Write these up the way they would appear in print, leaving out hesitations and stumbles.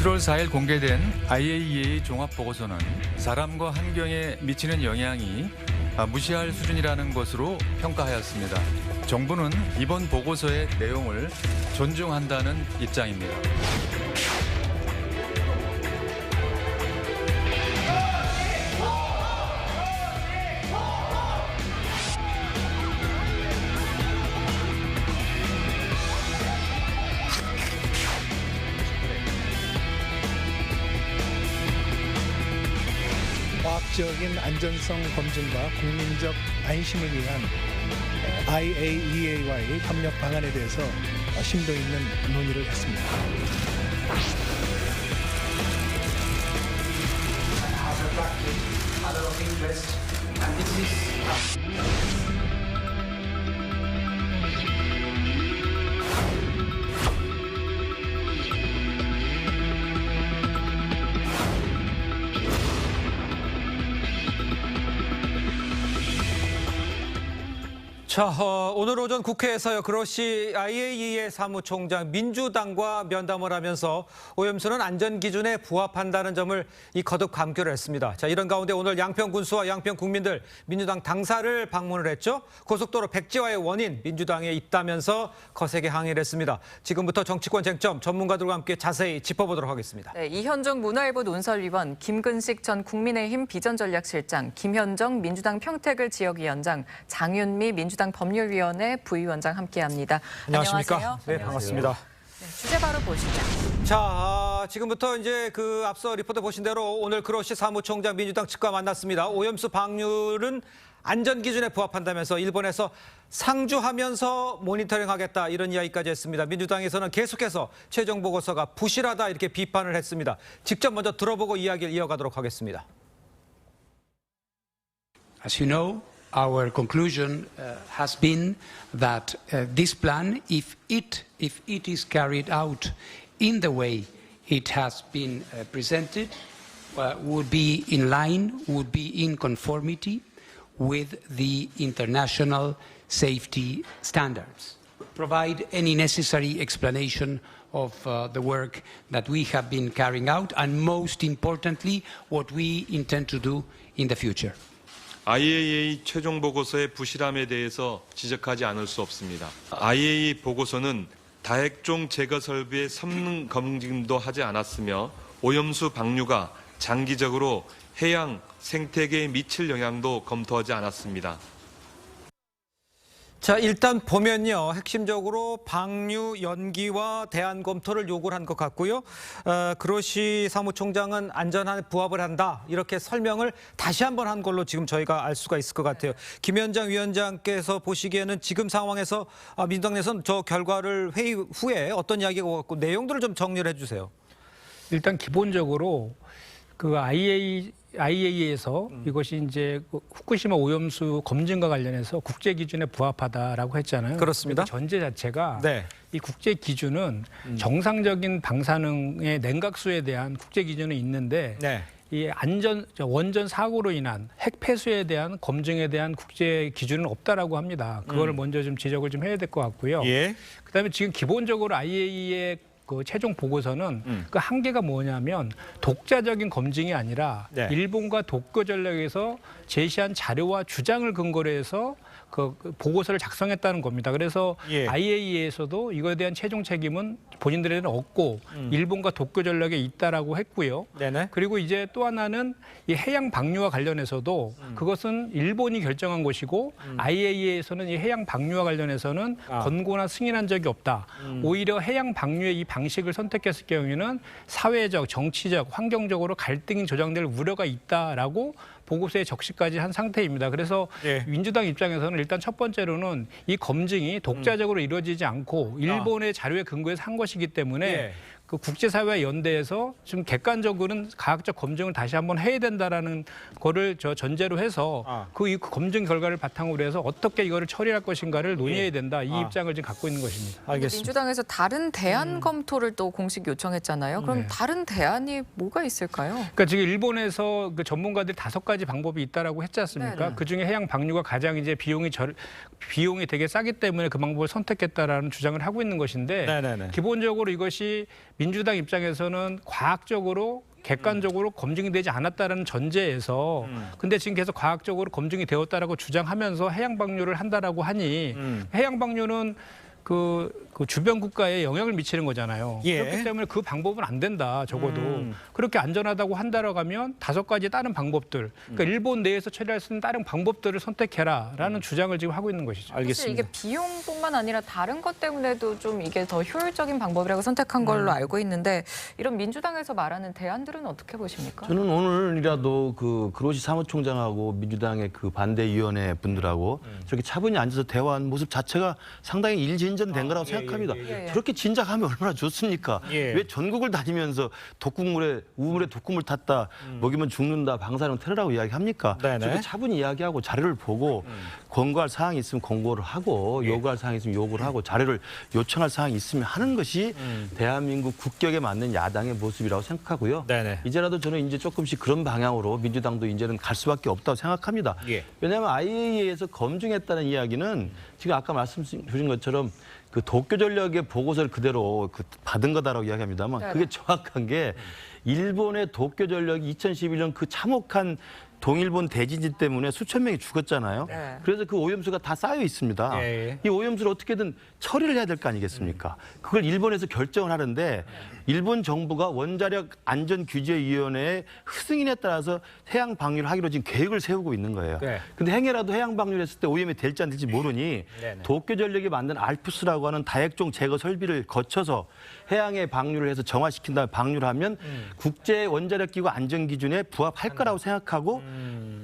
7월 4일 공개된 IAEA 종합보고서는 사람과 환경에 미치는 영향이 무시할 수준이라는 것으로 평가하였습니다. 정부는 이번 보고서의 내용을 존중한다는 입장입니다. 과학적인 안전성 검증과 국민적 안심을 위한 IAEA와의 협력 방안에 대해서 심도 있는 논의를 했습니다. 자, 오늘 오전 국회에서요. 그로시 IAEA 사무총장 민주당과 면담을 하면서 오염수는 안전 기준에 부합한다는 점을 거듭 강조를 했습니다. 자, 이런 가운데 오늘 양평 군수와 양평 국민들 민주당 당사를 방문을 했죠. 고속도로 백지화의 원인 민주당에 있다면서 거세게 항의를 했습니다. 지금부터 정치권 쟁점 전문가들과 함께 자세히 짚어보도록 하겠습니다. 네, 이현종 문화일보 논설위원, 김근식 전 국민의힘 비전전략실장, 김현정 민주당 평택을 지역위원장, 장윤미 민주당 법률위원회 부위원장 함께합니다. 안녕하십니까? 안녕하세요. 네, 반갑습니다. 네, 주제 바로 보시죠. 자, 지금부터 이제 앞서 리포트 보신 대로 오늘 그로시 사무총장 민주당 측과 만났습니다. 오염수 방류는 안전 기준에 부합한다면서 일본에서 상주하면서 모니터링하겠다 이런 이야기까지 했습니다. 민주당에서는 계속해서 최종 보고서가 부실하다 이렇게 비판을 했습니다. 직접 먼저 들어보고 이야기를 이어가도록 하겠습니다. As you know, our conclusion has been that this plan, if it is carried out in the way it has been presented, would be in line, would be in conformity with the international safety standards. Provide any necessary explanation of the work that we have been carrying out, and most importantly, what we intend to do in the future. IAEA 최종 보고서의 부실함에 대해서 지적하지 않을 수 없습니다. IAEA 보고서는 다핵종 제거 설비의 성능 검증도 하지 않았으며 오염수 방류가 장기적으로 해양 생태계에 미칠 영향도 검토하지 않았습니다. 자, 일단 보면요. 핵심적으로 방류 연기와 대안 검토를 요구를 한 것 같고요. 그로시 사무총장은 안전한 부합을 한다. 이렇게 설명을 다시 한번 한 걸로 지금 저희가 알 수가 있을 것 같아요. 김현장 위원장께서 보시기에는 지금 상황에서 민주당 내에서는 저 결과를 회의 후에 어떤 이야기가 오갔고 내용들을 좀 정리를 해 주세요. 일단 기본적으로 그 IAEA에서 이것이 이제 후쿠시마 오염수 검증과 관련해서 국제 기준에 부합하다라고 했잖아요. 그렇습니다. 전제 자체가 네. 이 국제 기준은 정상적인 방사능의 냉각수에 대한 국제 기준은 있는데 네. 이 원전 사고로 인한 핵 폐수에 대한 검증에 대한 국제 기준은 없다라고 합니다. 그거를 먼저 좀 지적을 좀 해야 될 것 같고요. 예. 그다음에 지금 기본적으로 IAEA의 그 최종 보고서는 그 한계가 뭐냐면 독자적인 검증이 아니라 네. 일본과 도쿄 전략에서 제시한 자료와 주장을 근거로 해서 그 보고서를 작성했다는 겁니다. 그래서 예. IAEA에서도 이거에 대한 최종 책임은 본인들에는 없고 일본과 도쿄 전략에 있다라고 했고요. 네네. 그리고 이제 또 하나는 이 해양 방류와 관련해서도 그것은 일본이 결정한 것이고 IAEA에서는 이 해양 방류와 관련해서는 권고나 승인한 적이 없다. 오히려 해양 방류의 이 방식을 선택했을 경우에는 사회적, 정치적, 환경적으로 갈등이 조장될 우려가 있다라고 보고서에 적시까지 한 상태입니다. 그래서 예. 민주당 입장에서는 일단 첫 번째로는 이 검증이 독자적으로 이루어지지 않고 일본의 자료에 근거해서 한 것이기 때문에 예. 그 국제사회 연대에서 좀 객관적으로는 과학적 검증을 다시 한번 해야 된다라는 거를 전제로 해서 그 검증 결과를 바탕으로 해서 어떻게 이거를 처리할 것인가를 논의해야 된다. 이 입장을 지금 갖고 있는 것입니다. 알겠습니다. 민주당에서 다른 대안 검토를 또 공식 요청했잖아요. 그럼 네. 다른 대안이 뭐가 있을까요? 그러니까 지금 일본에서 그 전문가들이 5가지 방법이 있다라고 했지 않습니까? 네네. 그중에 해양 방류가 가장 이제 비용이 되게 싸기 때문에 그 방법을 선택했다라는 주장을 하고 있는 것인데 네네네. 기본적으로 이것이 민주당 입장에서는 과학적으로 객관적으로 검증이 되지 않았다는 전제에서 근데 지금 계속 과학적으로 검증이 되었다라고 주장하면서 해양 방류를 한다라고 하니 해양 방류는 그 주변 국가에 영향을 미치는 거잖아요. 예. 그렇기 때문에 그 방법은 안 된다. 적어도 그렇게 안전하다고 한다라고 하면 5가지 다른 방법들, 그러니까 일본 내에서 처리할 수 있는 다른 방법들을 선택해라라는 주장을 지금 하고 있는 것이죠. 사실 이게 비용뿐만 아니라 다른 것 때문에도 좀 이게 더 효율적인 방법이라고 선택한 걸로 알고 있는데 이런 민주당에서 말하는 대안들은 어떻게 보십니까? 저는 오늘이라도 그 그로시 사무총장하고 민주당의 그 반대위원회 분들하고 저렇게 차분히 앉아서 대화한 모습 자체가 상당히 일진전된 거라고 생각합니다. 예. 저렇게 진작하면 얼마나 좋습니까? 예. 왜 전국을 다니면서 우물에 독국물 탔다, 먹이면 죽는다, 방사능 테러라고 이야기합니까? 네네. 저렇게 차분히 이야기하고 자료를 보고 권고할 사항이 있으면 권고를 하고 요구할 사항이 있으면 요구를 하고 자료를 요청할 사항이 있으면 하는 것이 대한민국 국격에 맞는 야당의 모습이라고 생각하고요. 네네. 이제라도 저는 이제 조금씩 그런 방향으로 민주당도 이제는 갈 수밖에 없다고 생각합니다. 예. 왜냐하면 IAEA에서 검증했다는 이야기는 지금 아까 말씀 주신 것처럼 그 도쿄전력의 보고서를 그대로 받은 거다라고 이야기합니다만 네네. 그게 정확한 게 일본의 도쿄전력이 2011년 그 참혹한 동일본 대지진 때문에 수천 명이 죽었잖아요. 네. 그래서 그 오염수가 다 쌓여 있습니다. 예. 이 오염수를 어떻게든 처리를 해야 될 거 아니겠습니까? 그걸 일본에서 결정을 하는데 일본 정부가 원자력 안전규제위원회의 승인에 따라서 해양 방류를 하기로 지금 계획을 세우고 있는 거예요. 네. 근데 행여라도 해양 방류를 했을 때 오염이 될지 안 될지 모르니 네네. 도쿄전력이 만든 알프스라고 하는 다액종 제거 설비를 거쳐서 해양에 방류를 해서 정화시킨 다음에 방류를 하면 국제 원자력 기구 안전 기준에 부합할 거라고 생각하고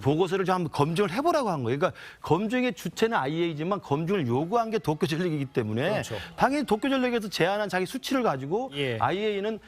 보고서를 좀 한번 검증을 해보라고 한 거예요. 그러니까 검증의 주체는 IAEA지만 검증을 요구한 게 도쿄전력이기 때문에 그렇죠. 당연히 도쿄전력에서 제안한 자기 수치를 가지고 예. IAEA는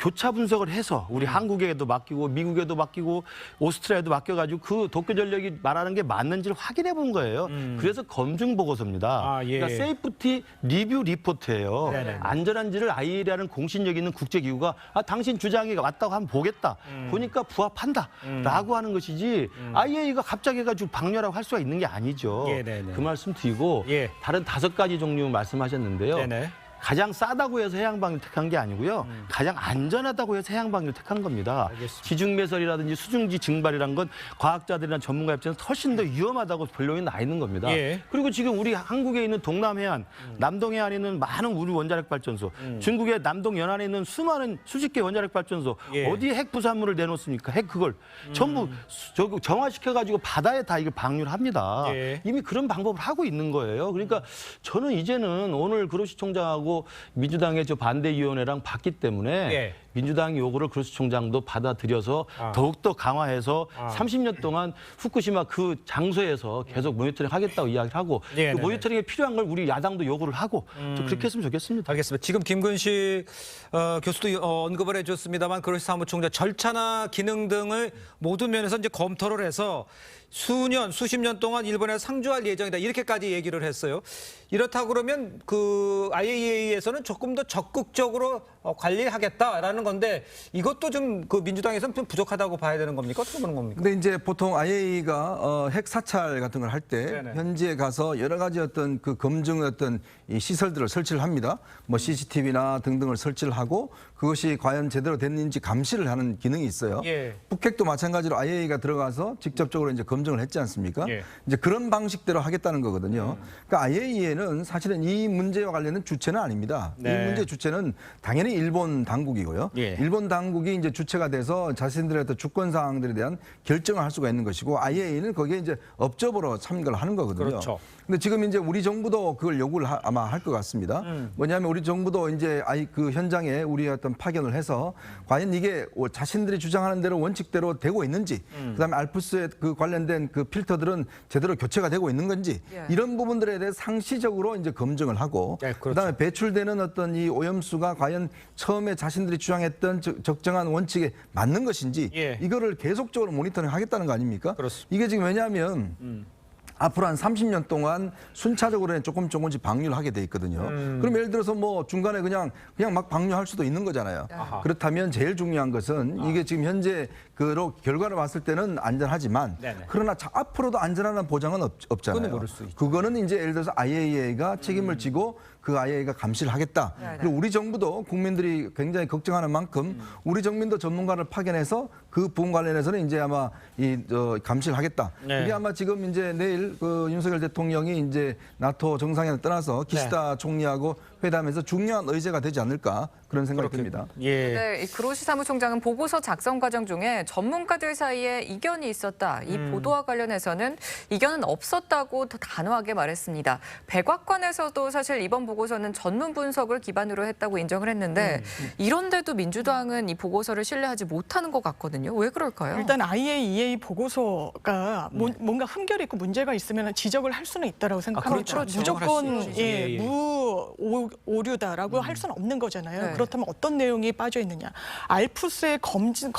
교차 분석을 해서 우리 한국에도 맡기고 미국에도 맡기고 오스트리아에도 맡겨가지고 그 도쿄전력이 말하는 게 맞는지를 확인해 본 거예요. 그래서 검증 보고서입니다. 아, 예. 그러니까 세이프티 리뷰 리포트예요. 네네. 안전한지를 IAEA라는 공신력 있는 국제기구가 당신 주장이 맞다고 하면 보겠다. 보니까 부합한다라고 하는 것이지 IAEA가 갑자기 해가지고 방류라고 할 수가 있는 게 아니죠. 예, 네네. 그 말씀 드리고 예. 다른 5가지 종류 말씀하셨는데요. 네네. 가장 싸다고 해서 해양방류를 택한 게 아니고요. 가장 안전하다고 해서 해양방류를 택한 겁니다. 알겠습니다. 지중매설이라든지 수증기 증발이란 건 과학자들이나 전문가 입장에서 훨씬 더 위험하다고 변론이 나 있는 겁니다. 예. 그리고 지금 우리 한국에 있는 동남해안, 남동해안에 있는 많은 우리 원자력 발전소, 중국의 남동 연안에 있는 수많은 수십 개 원자력 발전소 예. 어디에 핵 부산물을 내놓습니까? 핵 그걸 전부 정화시켜가지고 바다에 다 이걸 방류를 합니다. 예. 이미 그런 방법을 하고 있는 거예요. 그러니까 저는 이제는 오늘 그로시 총장하고 민주당의 저 반대위원회랑 봤기 때문에 예. 민주당 요구를 그로시 총장도 받아들여서 더욱더 강화해서 30년 동안 후쿠시마 그 장소에서 계속 모니터링 하겠다고 이야기를 하고 예, 그 네네. 모니터링에 필요한 걸 우리 야당도 요구를 하고 좀 그렇게 했으면 좋겠습니다. 알겠습니다. 지금 김근식 교수도 언급을 해줬습니다만 그로시 사무총장 절차나 기능 등을 모든 면에서 이제 검토를 해서 수십 년 동안 일본에 상주할 예정이다. 이렇게까지 얘기를 했어요. 이렇다고 그러면 그 IAEA에서는 조금 더 적극적으로 관리하겠다라는 건데 이것도 좀 그 민주당에서는 좀 부족하다고 봐야 되는 겁니까? 어떻게 보는 겁니까? 근데 이제 보통 IAEA가 핵 사찰 같은 걸 할 때 네네. 현지에 가서 여러 가지 어떤 그 검증 어떤 이 시설들을 설치를 합니다. 뭐 CCTV나 등등을 설치를 하고 그것이 과연 제대로 됐는지 감시를 하는 기능이 있어요. 예. 북핵도 마찬가지로 IAEA가 들어가서 직접적으로 이제 검증을 했지 않습니까? 예. 이제 그런 방식대로 하겠다는 거거든요. 그러니까 IAEA는 사실은 이 문제와 관련된 주체는 아닙니다. 네. 이 문제 주체는 당연히 일본 당국이고요. 예. 일본 당국이 이제 주체가 돼서 자신들의 어떤 주권 사항들에 대한 결정을 할 수가 있는 것이고 IAEA는 거기에 이제 업적으로 참가를 하는 거거든요. 그렇죠. 근데 지금 이제 우리 정부도 그걸 요구를 아마 할 것 같습니다. 뭐냐면 우리 정부도 이제 그 현장에 우리 어떤 파견을 해서 과연 이게 자신들이 주장하는 대로 원칙대로 되고 있는지, 그다음에 알프스에 그 관련된 그 필터들은 제대로 교체가 되고 있는 건지 예. 이런 부분들에 대해 상시적으로 이제 검증을 하고 네, 그렇죠. 그다음에 배출되는 어떤 이 오염수가 과연 처음에 자신들이 주장했던 적정한 원칙에 맞는 것인지 예. 이거를 계속적으로 모니터링 하겠다는 거 아닙니까? 그렇습니다. 이게 지금 왜냐하면 앞으로 한 30년 동안 순차적으로 조금씩 방류를 하게 돼 있거든요. 그럼 예를 들어서 뭐 중간에 그냥 막 방류할 수도 있는 거잖아요. 아하. 그렇다면 제일 중요한 것은 이게 지금 현재 그 결과를 봤을 때는 안전하지만 네네. 그러나 앞으로도 안전하다는 보장은 없잖아요. 그거는 모를 수 있죠. 그거는 이제 예를 들어서 IAEA가 책임을 지고 그 IAEA가 감시를 하겠다. 네, 네. 그리고 우리 정부도 국민들이 굉장히 걱정하는 만큼 우리 정민도 전문가를 파견해서 그 부분 관련해서는 이제 아마 감시를 하겠다. 네. 이게 아마 지금 이제 내일 그 윤석열 대통령이 이제 나토 정상회담을 떠나서 기시다 총리하고 회담에서 중요한 의제가 되지 않을까 그런 생각이 듭니다. 예. 네, 이 그로시 사무총장은 보고서 작성 과정 중에 전문가들 사이에 이견이 있었다. 이 보도와 관련해서는 이견은 없었다고 더 단호하게 말했습니다. 백악관에서도 사실 이번 보고서는 전문 분석을 기반으로 했다고 인정을 했는데 이런데도 민주당은 이 보고서를 신뢰하지 못하는 것 같거든요. 왜 그럴까요? 일단 IAEA 보고서가 뭔가 흠결이 있고 문제가 있으면 지적을 할 수는 있다라고 생각합니다. 그렇죠. 무조건 지적을 할수 있지. 오류다라고 할 수는 없는 거잖아요. 네. 그렇다면 어떤 내용이 빠져 있느냐? 알프스의 검증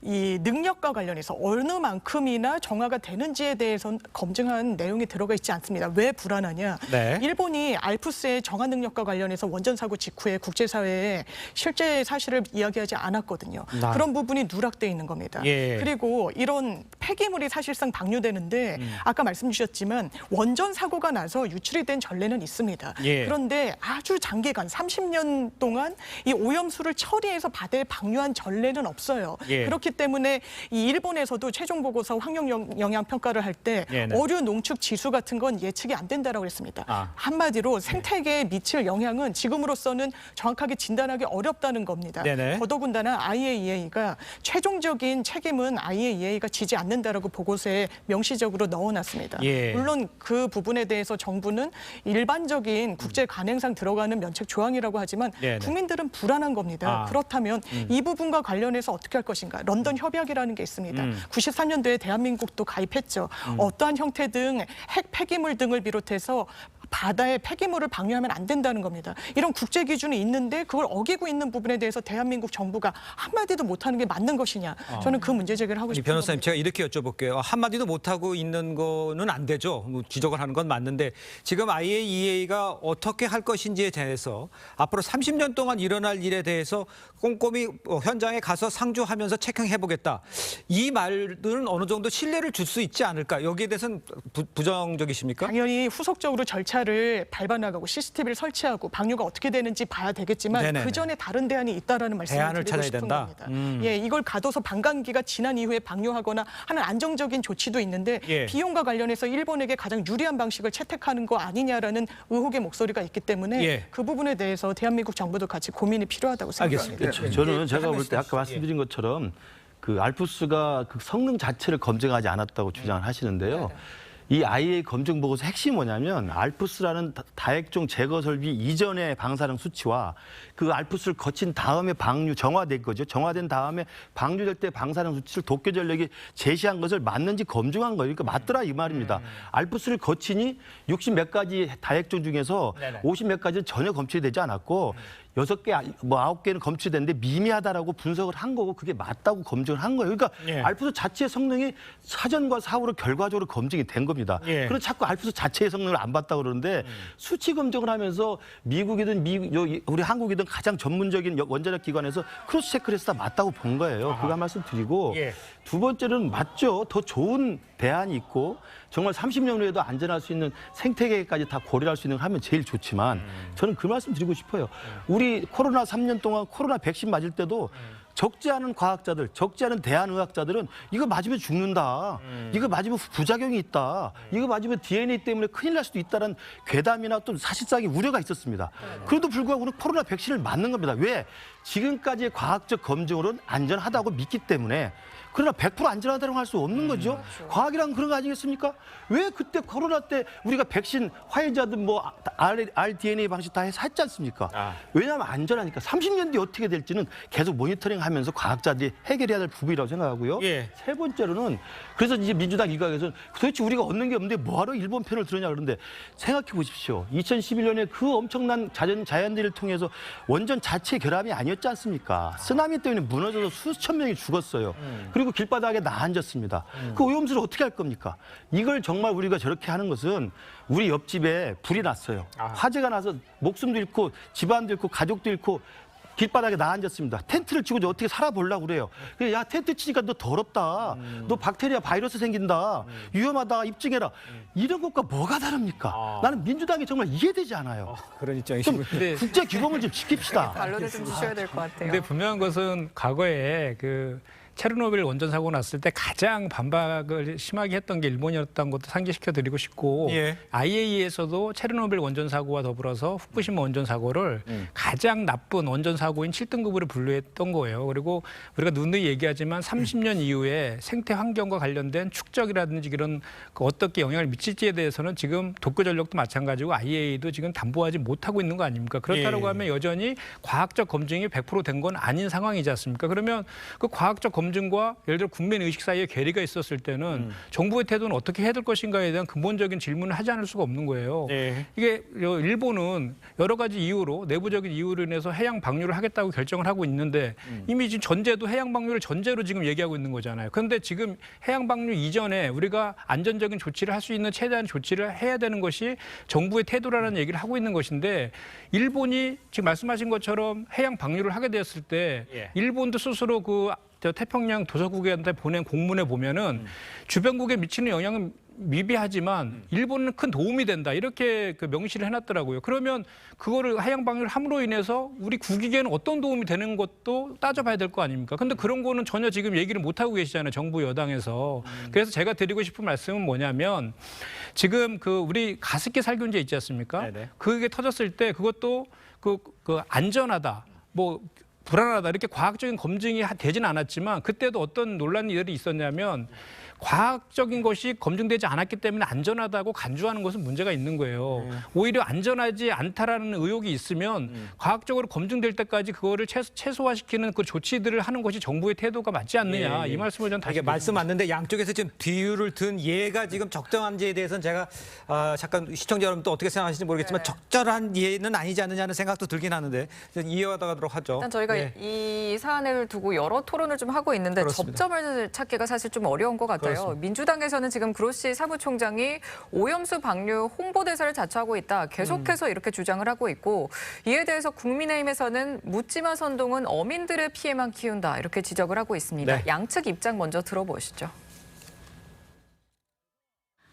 이 능력과 관련해서 어느 만큼이나 정화가 되는지에 대해서 검증한 내용이 들어가 있지 않습니다. 왜 불안하냐? 네. 일본이 알프스의 정화 능력과 관련해서 원전 사고 직후에 국제사회에 실제 사실을 이야기하지 않았거든요. 그런 부분이 누락돼 있는 겁니다. 예. 그리고 이런 폐기물이 사실상 방류되는데 아까 말씀 주셨지만 원전 사고가 나서 유출이 된 전례는 있습니다. 예. 그런데 아주 장기간 30년 동안 이 오염수를 처리해서 바다에 방류한 전례는 없어요. 예. 그렇기 때문에 이 일본에서도 최종 보고서 환경 영향 평가를 할 때 네네. 어류 농축 지수 같은 건 예측이 안 된다라고 했습니다. 한마디로 생태계에 미칠 영향은 지금으로서는 정확하게 진단하기 어렵다는 겁니다. 네네. 더더군다나 IAEA가 최종적인 책임은 IAEA가 지지 않는다라고 보고서에 명시적으로 넣어놨습니다. 예. 물론 그 부분에 대해서 정부는 일반적인 국제 관행상 들어가는 면책 조항이라고 하지만 네네. 국민들은 불안한 겁니다. 그렇다면 이 부분과 관련해서 어떻게 할 것인가? 런던 협약이라는 게 있습니다. 93년도에 대한민국도 가입했죠. 어떠한 형태든 핵 폐기물 등을 비롯해서 바다에 폐기물을 방류하면 안 된다는 겁니다. 이런 국제 기준이 있는데 그걸 어기고 있는 부분에 대해서 대한민국 정부가 한마디도 못하는 게 맞는 것이냐. 저는 그 문제 제기를 하고 이 싶은 변호사님 겁니다. 제가 이렇게 여쭤볼게요. 한마디도 못하고 있는 거는 안 되죠. 뭐 지적을 하는 건 맞는데 지금 IAEA가 어떻게 할 것인지에 대해서 앞으로 30년 동안 일어날 일에 대해서 꼼꼼히 현장에 가서 상주하면서 체크해보겠다. 이 말들은 어느 정도 신뢰를 줄 수 있지 않을까. 여기에 대해서는 부정적이십니까? 당연히 후속적으로 절차를 밟아나가고 CCTV를 설치하고 방류가 어떻게 되는지 봐야 되겠지만 네네네. 그 전에 다른 대안이 있다라는 말씀을 대안을 드리고 찾아야 싶은 된다? 겁니다. 예, 이걸 가둬서 반감기가 지난 이후에 방류하거나 하는 안정적인 조치도 있는데 예. 비용과 관련해서 일본에게 가장 유리한 방식을 채택하는 거 아니냐라는 의혹의 목소리가 있기 때문에 예. 그 부분에 대해서 대한민국 정부도 같이 고민이 필요하다고 생각합니다. 알겠습니다. 저는 제가 볼 때 아까 말씀드린 것처럼 그 알프스가 그 성능 자체를 검증하지 않았다고 주장을 하시는데요. 이 IAEA 검증 보고서 핵심이 뭐냐면 알프스라는 다액종 제거 설비 이전의 방사능 수치와 그 알프스를 거친 다음에 정화된 거죠. 정화된 다음에 방류될 때 방사능 수치를 도쿄 전력이 제시한 것을 맞는지 검증한 거예요. 그러니까 맞더라 이 말입니다. 알프스를 거치니 60 몇 가지 다액종 중에서 50 몇 가지는 전혀 검출이 되지 않았고 6개, 뭐 9개는 검출이 됐는데 미미하다라고 분석을 한 거고 그게 맞다고 검증을 한 거예요. 그러니까 예. 알프스 자체의 성능이 사전과 사후로 결과적으로 검증이 된 겁니다. 예. 그래서 자꾸 알프스 자체의 성능을 안 봤다고 그러는데 수치 검증을 하면서 미국이든 우리 한국이든 가장 전문적인 원자력 기관에서 크로스 체크를 해서 다 맞다고 본 거예요. 그거 한 말씀 드리고 예. 두 번째는 맞죠. 더 좋은 대안이 있고 정말 30년 후에도 안전할 수 있는 생태계까지 다 고려할 수 있는 걸 하면 제일 좋지만 저는 그 말씀 드리고 싶어요. 우리 코로나 3년 동안 코로나 백신 맞을 때도 적지 않은 과학자들, 적지 않은 대한의학자들은 이거 맞으면 죽는다. 이거 맞으면 부작용이 있다. 이거 맞으면 DNA 때문에 큰일 날 수도 있다는 괴담이나 또 사실상의 우려가 있었습니다. 그래도 불구하고 우리는 코로나 백신을 맞는 겁니다. 왜? 지금까지의 과학적 검증으로는 안전하다고 믿기 때문에 그러나 100% 안전하다고 할 수 없는 거죠. 그렇죠. 과학이란 그런 거 아니겠습니까? 왜 그때 코로나 때 우리가 백신 화이자든 뭐 rDNA 방식 다 해서 했지 않습니까? 왜냐하면 안전하니까 30년 뒤에 어떻게 될지는 계속 모니터링하면서 과학자들이 해결해야 될 부분이라고 생각하고요. 예. 세 번째로는 그래서 이제 민주당 일각에서는 도대체 우리가 얻는 게 없는데 뭐하러 일본 편을 들으냐 그러는데 생각해 보십시오. 2011년에 그 엄청난 자연재해를 통해서 원전 자체 결함이 아니었지 않습니까? 쓰나미 때문에 무너져서 수천 명이 죽었어요. 그리고 길바닥에 나앉았습니다. 그 오염수를 어떻게 할 겁니까? 이걸 정말 우리가 저렇게 하는 것은 우리 옆집에 불이 났어요. 화재가 나서 목숨도 잃고 집안도 잃고 가족도 잃고 길바닥에 나앉았습니다. 텐트를 치고 이제 어떻게 살아보려고 그래요. 그래서 야 텐트 치니까 너 더럽다. 너 박테리아 바이러스 생긴다. 위험하다. 입증해라. 이런 것과 뭐가 다릅니까? 나는 민주당이 정말 이해되지 않아요. 그런 좀 입장이시군요. 국제 규범을 좀 지킵시다. 반론을 좀 주셔야 될 것 같아요. 근데 분명한 것은 과거에 그 체르노빌 원전 사고 났을 때 가장 반박을 심하게 했던 게 일본이었다는 것도 상기시켜 드리고 싶고 예. IAEA에서도 체르노빌 원전 사고와 더불어서 후쿠시마 원전 사고를 가장 나쁜 원전 사고인 7등급으로 분류했던 거예요. 그리고 우리가 누누이 얘기하지만 30년 이후에 생태 환경과 관련된 축적이라든지 이런 그 어떻게 영향을 미칠지에 대해서는 지금 도쿄전력도 마찬가지고 IAEA도 지금 담보하지 못하고 있는 거 아닙니까? 그렇다고 예. 하면 여전히 과학적 검증이 100% 된 건 아닌 상황이지 않습니까? 그러면 그 과학적 검증과 예를 들어 국민 의식 사이에 괴리가 있었을 때는 정부의 태도는 어떻게 해야 될 것인가에 대한 근본적인 질문을 하지 않을 수가 없는 거예요. 네. 이게 일본은 여러 가지 이유로 내부적인 이유로 인해서 해양 방류를 하겠다고 결정을 하고 있는데 이미 지금 전제도 해양 방류를 전제로 지금 얘기하고 있는 거잖아요. 그런데 지금 해양 방류 이전에 우리가 안전적인 조치를 할 수 있는 최대한 조치를 해야 되는 것이 정부의 태도라는 얘기를 하고 있는 것인데 일본이 지금 말씀하신 것처럼 해양 방류를 하게 되었을 때 예. 일본도 스스로 그 태평양 도서국한테 보낸 공문에 보면은 주변국에 미치는 영향은 미비하지만 일본은 큰 도움이 된다 이렇게 그 명시를 해놨더라고요. 그러면 그거를 해양 방류를 함으로 인해서 우리 국익에는 어떤 도움이 되는 것도 따져봐야 될 거 아닙니까? 근데 그런 거는 전혀 지금 얘기를 못 하고 계시잖아요. 정부 여당에서. 그래서 제가 드리고 싶은 말씀은 뭐냐면 지금 그 우리 가습기 살균제 있지 않습니까? 네네. 그게 터졌을 때 그것도 그 안전하다. 뭐 불안하다 이렇게 과학적인 검증이 되지는 않았지만 그때도 어떤 논란들이 있었냐면 과학적인 것이 검증되지 않았기 때문에 안전하다고 간주하는 것은 문제가 있는 거예요. 오히려 안전하지 않다라는 의혹이 있으면 과학적으로 검증될 때까지 그거를 최소화시키는 그 조치들을 하는 것이 정부의 태도가 맞지 않느냐 이 말씀을 전 다시 이게 말씀 맞는데 양쪽에서 지금 비유를 든 예가 지금 적정한지에 대해서는 제가 잠깐 시청자 여러분도 어떻게 생각하시는지 모르겠지만 적절한 예는 아니지 않느냐는 생각도 들긴 하는데 이어가도록 하죠. 일단 저희가 예. 이 사안을 두고 여러 토론을 좀 하고 있는데 그렇습니다. 접점을 찾기가 사실 좀 어려운 것 같아요. 그렇습니다. 민주당에서는 지금 그로시 사무총장이 오염수 방류 홍보대사를 자처하고 있다. 계속해서 이렇게 주장을 하고 있고 이에 대해서 국민의힘에서는 묻지마 선동은 어민들의 피해만 키운다. 이렇게 지적을 하고 있습니다. 네. 양측 입장 먼저 들어보시죠.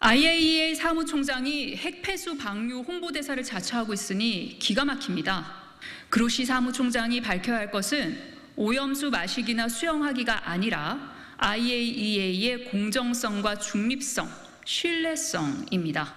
IAEA 사무총장이 핵폐수 방류 홍보대사를 자처하고 있으니 기가 막힙니다. 그로시 사무총장이 밝혀야 할 것은 오염수 마시기나 수영하기가 아니라 IAEA의 공정성과 중립성, 신뢰성입니다.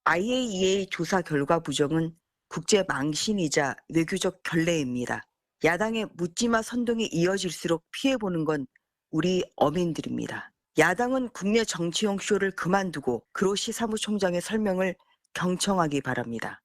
IAEA 조사 결과 부정은 국제 망신이자 외교적 결례입니다. 야당의 묻지마 선동이 이어질수록 피해보는 건 우리 어민들입니다. 야당은 국내 정치용 쇼를 그만두고 그로시 사무총장의 설명을 경청하기 바랍니다.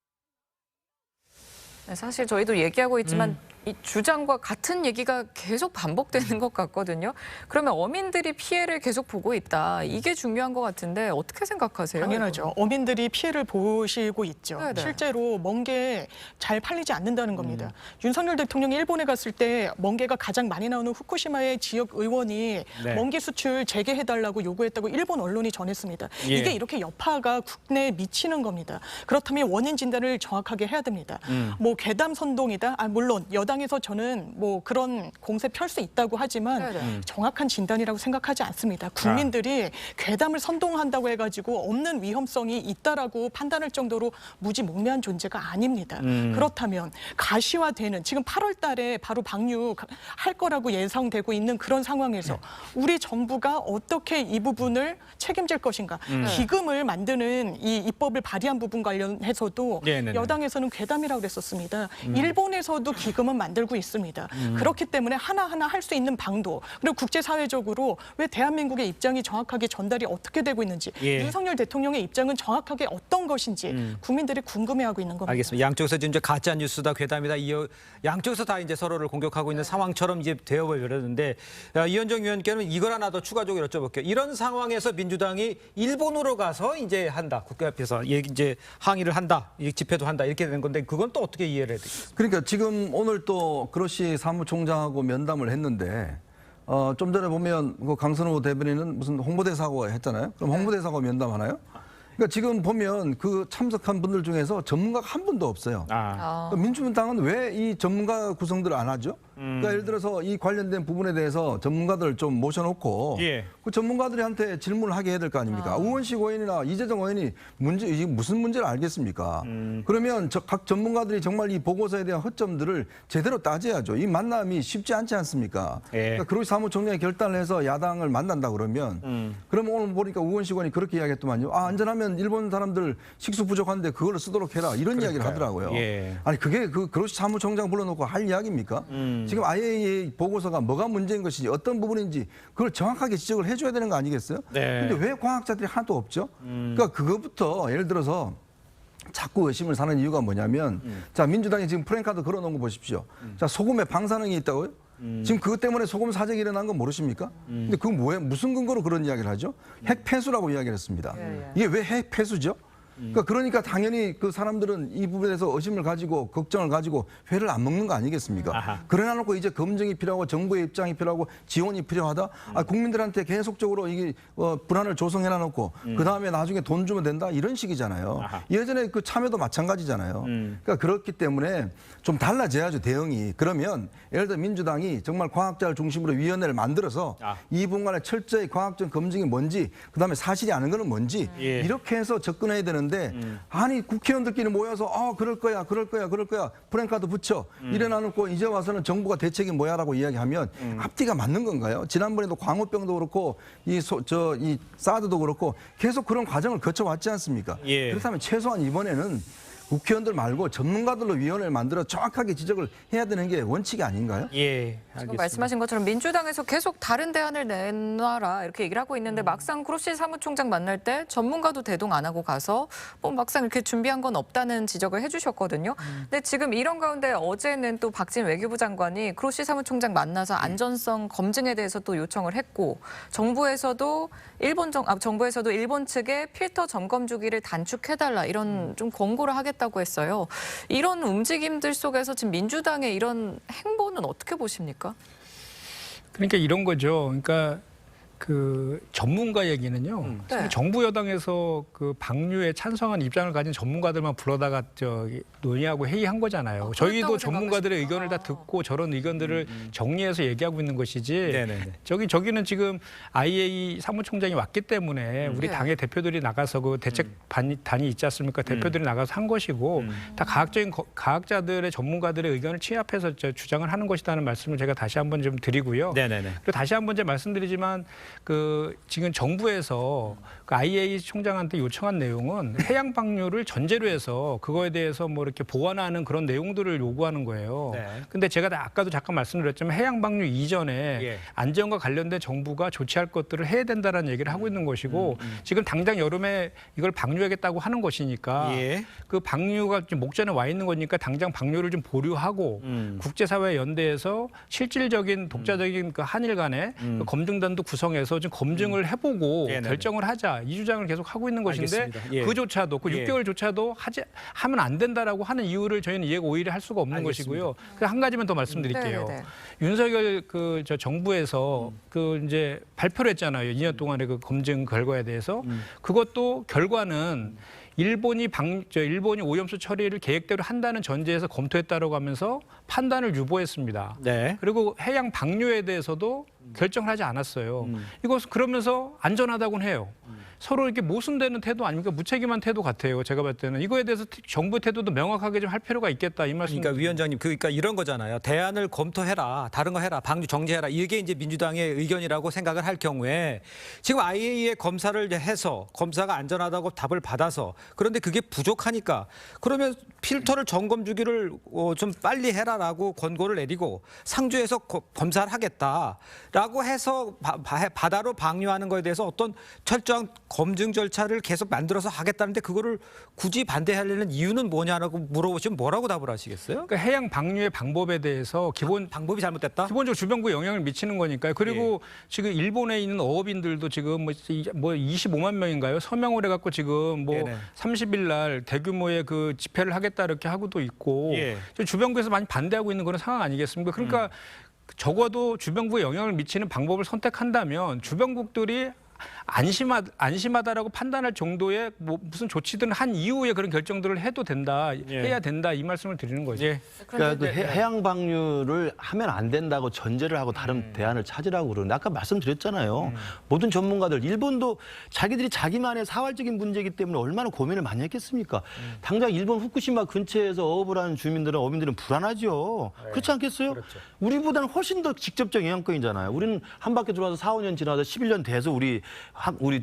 네, 사실 저희도 얘기하고 있지만 이 주장과 같은 얘기가 계속 반복되는 것 같거든요. 그러면 어민들이 피해를 계속 보고 있다. 이게 중요한 것 같은데 어떻게 생각하세요? 당연하죠. 어민들이 피해를 보시고 있죠. 네네. 실제로 멍게 잘 팔리지 않는다는 겁니다. 윤석열 대통령이 일본에 갔을 때 멍게가 가장 많이 나오는 후쿠시마의 지역 의원이 네. 멍게 수출 재개해달라고 요구했다고 일본 언론이 전했습니다. 예. 이게 이렇게 여파가 국내에 미치는 겁니다. 그렇다면 원인 진단을 정확하게 해야 됩니다. 뭐 괴담 선동이다. 물론 여당에서 저는 뭐 그런 공세 펼 수 있다고 하지만 네네. 정확한 진단이라고 생각하지 않습니다. 국민들이 괴담을 선동한다고 해가지고 없는 위험성이 있다라고 판단할 정도로 무지몽매한 존재가 아닙니다. 그렇다면 가시화되는 지금 8월 달에 바로 방류할 거라고 예상되고 있는 그런 상황에서 우리 정부가 어떻게 이 부분을 책임질 것인가. 기금을 만드는 이 입법을 발의한 부분 관련해서도 네네네. 여당에서는 괴담이라고 그랬었습니다. 일본에서도 기금은 만들고 있습니다. 그렇기 때문에 하나하나 할 수 있는 방도 그리고 국제사회적으로 왜 대한민국의 입장이 정확하게 전달이 어떻게 되고 있는지 예. 윤석열 대통령의 입장은 정확하게 어떤 것인지 국민들이 궁금해하고 있는 겁니다. 알겠습니다. 양쪽에서 지금 이제 가짜 뉴스다, 괴담이다, 양쪽에서 다 이제 서로를 공격하고 있는 상황처럼 이제 되어버렸는데 이현정 위원께는 이걸 하나 더 추가적으로 여쭤볼게요. 이런 상황에서 민주당이 일본으로 가서 이제 한다, 국회 앞에서 이제 항의를 한다, 집회도 한다 이렇게 되는 건데 그건 또 어떻게 이해를 해야 되겠습니까? 그러니까 지금 오늘 또 그로시 사무총장하고 면담을 했는데 좀 전에 보면 그 강선우 대변인은 무슨 홍보대사하고 했잖아요. 그럼 홍보대사하고 면담하나요? 그러니까 지금 보면 그 참석한 분들 중에서 전문가가 한 분도 없어요. 그러니까 민주당은 왜 이 전문가 구성들을 안 하죠? 그러니까 예를 들어서 이 관련된 부분에 대해서 전문가들 좀 모셔놓고 그 전문가들한테 질문을 하게 해야 될 거 아닙니까? 우원식 의원이나 이재정 의원이 이게 무슨 문제를 알겠습니까? 그러면 각 전문가들이 정말 이 보고서에 대한 허점들을 제대로 따져야죠. 이 만남이 쉽지 않지 않습니까? 그러니까 그로시 사무총장이 결단을 해서 야당을 만난다 그러면 그러면 오늘 보니까 우원식 의원이 그렇게 이야기했더만요. 안전하면 일본 사람들 식수 부족한데 그걸 쓰도록 해라 이런 이야기를 하더라고요. 아니 그게 그 그로시 사무총장 불러놓고 할 이야기입니까? 지금 IAEA 보고서가 뭐가 문제인 것인지 어떤 부분인지 그걸 정확하게 지적을 해줘야 되는 거 아니겠어요? 근데 왜 과학자들이 하나도 없죠? 그러니까 그것부터 예를 들어서 자꾸 의심을 사는 이유가 뭐냐면 자 민주당이 지금 프랭카드 걸어놓은 거 보십시오. 자 소금에 방사능이 있다고요? 지금 그것 때문에 소금 사정이 일어난 건 모르십니까? 근데 그건 무슨 근거로 그런 이야기를 하죠? 핵 폐수라고 이야기를 했습니다. 이게 왜 핵 폐수죠? 그러니까 당연히 그 사람들은 이 부분에서 의심을 가지고 걱정을 가지고 회를 안 먹는 거 아니겠습니까? 그러나 놓고 이제 검증이 필요하고 정부의 입장이 필요하고 지원이 필요하다. 국민들한테 계속적으로 이게 불안을 조성해놔 놓고 그 다음에 나중에 돈 주면 된다 이런 식이잖아요. 예전에 그 참여도 마찬가지잖아요. 그러니까 그렇기 때문에 좀 달라져야죠 대응이. 그러면 예를 들어 민주당이 정말 과학자를 중심으로 위원회를 만들어서 이 부분간에 철저히 과학적 검증이 뭔지 그 다음에 사실이 아닌 거는 뭔지 이렇게 해서 접근해야 되는데 아니 국회의원들끼리 모여서 그럴 거야 프랭카드 붙여 이래놔놓고 이제 와서는 정부가 대책이 뭐야라고 이야기하면 앞뒤가 맞는 건가요? 지난번에도 광우병도 그렇고 이 사드도 그렇고 계속 그런 과정을 거쳐왔지 않습니까? 그렇다면 최소한 이번에는 국회의원들 말고 전문가들로 위원회를 만들어 정확하게 지적을 해야 되는 게 원칙이 아닌가요? 지금 말씀하신 것처럼 민주당에서 계속 다른 대안을 내놔라 이렇게 얘기를 하고 있는데 막상 그로시 사무총장 만날 때 전문가도 대동 안 하고 가서 막상 이렇게 준비한 건 없다는 지적을 해주셨거든요. 근데 지금 이런 가운데 어제는 또 박진 외교부 장관이 그로시 사무총장 만나서 안전성 검증에 대해서 또 요청을 했고 정부에서도 일본 측에 필터 점검 주기를 단축해달라 이런 좀 권고를 하겠다고 했어요. 이런 움직임들 속에서 지금 민주당의 이런 행보는 어떻게 보십니까? 그러니까 이런 거죠. 그러니까 그 전문가 얘기는요. 정부 여당에서 그 방류에 찬성한 입장을 가진 전문가들만 불러다가 논의하고 회의한 거잖아요. 저희도 전문가들의 의견을 다 듣고 저런 의견들을 정리해서 얘기하고 있는 것이지. 저기는 지금 IAEA 사무총장이 왔기 때문에 우리 당의 대표들이 나가서 그 대책단이 있지 않습니까? 대표들이 나가서 한 것이고 다 과학자들의 전문가들의 의견을 취합해서 주장을 하는 것이라는 말씀을 제가 다시 한번 좀 드리고요. 그리고 다시 한번 말씀드리지만 그 지금 정부에서 그 IAEA 총장한테 요청한 내용은 해양 방류를 전제로 해서 그거에 대해서 뭐 이렇게 보완하는 그런 내용들을 요구하는 거예요. 근데 제가 아까도 잠깐 말씀드렸지만 해양 방류 이전에 안전과 관련된 정부가 조치할 것들을 해야 된다는 얘기를 하고 있는 것이고 지금 당장 여름에 이걸 방류하겠다고 하는 것이니까 그 방류가 지금 목전에 와 있는 거니까 당장 방류를 좀 보류하고 국제사회 연대에서 실질적인 독자적인 그 한일 간의 그 검증단도 구성해서 좀 검증을 해보고 결정을 하자 이 주장을 계속 하고 있는 것인데 그조차도 그 6개월조차도 하면 안 된다라고 하는 이유를 저희는 이해가 오히려 할 수가 없는 것이고요. 한 가지만 더 말씀드릴게요. 윤석열 저 정부에서 그 이제 발표를 했잖아요. 2년 동안의 그 검증 결과에 대해서 그것도 결과는 일본이 오염수 처리를 계획대로 한다는 전제에서 검토했다라고 하면서 판단을 유보했습니다. 그리고 해양 방류에 대해서도 결정을 하지 않았어요. 이것은 그러면서 안전하다고는 해요. 서로 이렇게 모순되는 태도 아닙니까? 무책임한 태도 같아요. 제가 봤을 때는 이거에 대해서 정부 태도도 명확하게 좀 할 필요가 있겠다 이 말씀. 그러니까 위원장님, 그러니까 이런 거잖아요. 대안을 검토해라, 다른 거 해라, 방류 정지해라. 이게 이제 민주당의 의견이라고 생각을 할 경우에 지금 IAEA 검사를 해서 검사가 안전하다고 답을 받아서 그런데 그게 부족하니까 그러면 필터를 점검 주기를 좀 빨리 해라라고 권고를 내리고 상주에서 검사를 하겠다라고 해서 바다로 방류하는 거에 대해서 어떤 철저한 검증 절차를 계속 만들어서 하겠다는데 그거를 굳이 반대하려는 이유는 뭐냐라고 물어보시면 뭐라고 답을 하시겠어요? 그러니까 해양 방류의 방법에 대해서 방법이 잘못됐다? 기본적으로 주변구에 영향을 미치는 거니까요. 그리고 지금 일본에 있는 어업인들도 지금 뭐 25만 명인가요? 서명을 해갖고 지금 뭐 30일 날 대규모의 그 집회를 하겠다 이렇게 하고도 있고 주변구에서 많이 반대하고 있는 그런 상황 아니겠습니까? 그러니까 적어도 주변구에 영향을 미치는 방법을 선택한다면 주변국들이 안심하다라고 판단할 정도의 뭐 무슨 조치든 한 이후에 그런 결정들을 해도 된다, 해야 된다 이 말씀을 드리는 거죠. 그러니까 그 해양 방류를 하면 안 된다고 전제를 하고 다른 대안을 찾으라고 그러는데 아까 말씀드렸잖아요. 모든 전문가들 일본도 자기들이 자기만의 사활적인 문제이기 때문에 얼마나 고민을 많이 했겠습니까? 당장 일본 후쿠시마 근처에서 어업을 하는 주민들은 어민들은 불안하죠. 그렇지 않겠어요? 그렇죠. 우리보다는 훨씬 더 직접적 영향권이잖아요. 우리는 한 바퀴 돌아서 4, 5년 지나서 11년 돼서 우리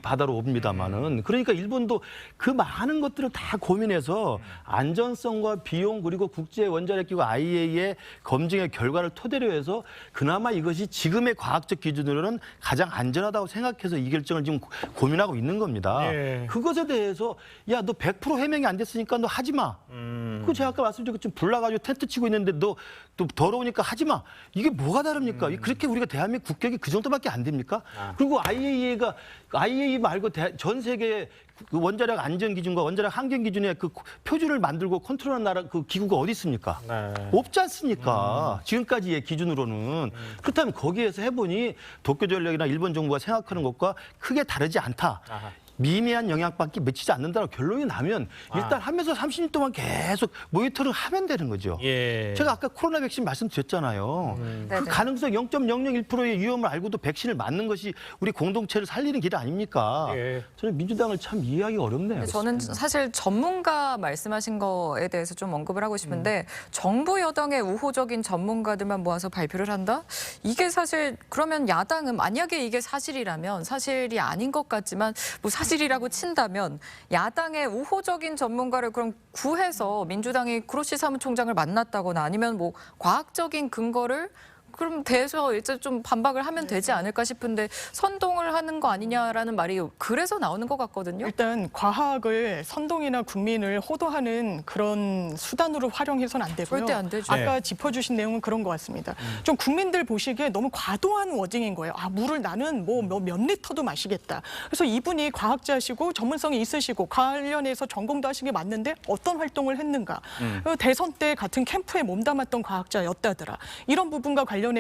바다로 옵니다만은 그러니까 일본도 그 많은 것들을 다 고민해서 안전성과 비용 그리고 국제 원자력기구 IAEA의 검증의 결과를 토대로 해서 그나마 이것이 지금의 과학적 기준으로는 가장 안전하다고 생각해서 이 결정을 지금 고민하고 있는 겁니다. 그것에 대해서 야, 너 100% 해명이 안 됐으니까 너 하지 마. 그거 제가 아까 말씀드린 것처럼 불나가지고 텐트 치고 있는데 너 또 더러우니까 하지 마. 이게 뭐가 다릅니까? 그렇게 우리가 대한민국 국격이 그 정도밖에 안 됩니까? 그리고 IAEA 말고 전 세계의 그 원자력 안전 기준과 원자력 환경 기준의 그 표준을 만들고 컨트롤하는 나라 그 기구가 어디 있습니까? 없지 않습니까? 지금까지의 기준으로는. 그렇다면 거기에서 해보니 도쿄전력이나 일본 정부가 생각하는 것과 크게 다르지 않다. 미미한 영향밖에 미치지 않는다고 결론이 나면 일단 하면서 30년 동안 계속 모니터링 하면 되는 거죠. 제가 아까 코로나 백신 말씀드렸잖아요. 그 가능성 0.001%의 위험을 알고도 백신을 맞는 것이 우리 공동체를 살리는 길 아닙니까? 저는 민주당을 참 이해하기 어렵네요. 저는 사실 전문가 말씀하신 거에 대해서 좀 언급을 하고 싶은데 정부 여당의 우호적인 전문가들만 모아서 발표를 한다? 이게 사실 그러면 야당은 만약에 이게 사실이라면 사실이 아닌 것 같지만 뭐 사실이라고 친다면 야당의 우호적인 전문가를 그럼 구해서 민주당이 그로시 사무총장을 만났다거나 아니면 뭐 과학적인 근거를 그럼 대해서 이제 좀 반박을 하면 되지 않을까 싶은데 선동을 하는 거 아니냐라는 말이 그래서 나오는 것 같거든요. 일단 과학을 선동이나 국민을 호도하는 그런 수단으로 활용해서는 안 되고요. 절대 안 되죠. 아까 짚어주신 내용은 그런 것 같습니다. 좀 국민들 보시기에 너무 과도한 워딩인 거예요. 아, 물을 나는 뭐 몇 리터도 마시겠다. 그래서 이분이 과학자시고 전문성이 있으시고 관련해서 전공도 하신 게 맞는데 어떤 활동을 했는가. 대선 때 같은 캠프에 몸담았던 과학자였다더라. 이런 부분과 관련해서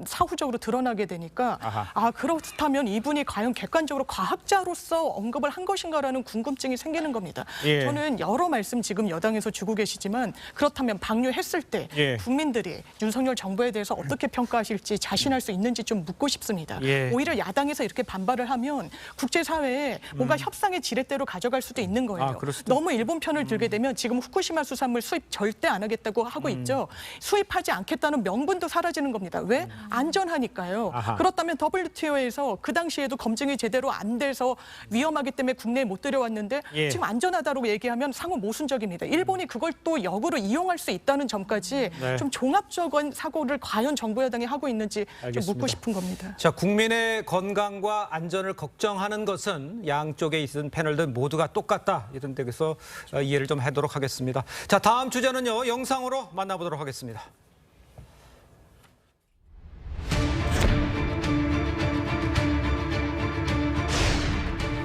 사후적으로 드러나게 되니까 아, 그렇다면 이분이 과연 객관적으로 과학자로서 언급을 한 것인가라는 궁금증이 생기는 겁니다. 저는 여러 말씀 지금 여당에서 주고 계시지만 그렇다면 방류했을 때 국민들이 윤석열 정부에 대해서 어떻게 평가하실지 자신할 수 있는지 좀 묻고 싶습니다. 오히려 야당에서 이렇게 반발을 하면 국제사회에 뭔가 협상의 지렛대로 가져갈 수도 있는 거예요. 너무 일본 편을 들게 되면 지금 후쿠시마 수산물 수입 절대 안 하겠다고 하고 있죠. 수입하지 않겠다는 명분도 사라지는 겁니다. 왜? 안전하니까요. 그렇다면 WTO에서 그 당시에도 검증이 제대로 안 돼서 위험하기 때문에 국내에 못 들여왔는데 지금 안전하다고 얘기하면 상호 모순적입니다. 일본이 그걸 또 역으로 이용할 수 있다는 점까지 좀 종합적인 사고를 과연 정부 여당이 하고 있는지 좀 묻고 싶은 겁니다. 자, 국민의 건강과 안전을 걱정하는 것은 양쪽에 있는 패널들 모두가 똑같다. 이런 데서 이해를 좀 하도록 하겠습니다. 자, 다음 주제는요. 영상으로 만나보도록 하겠습니다.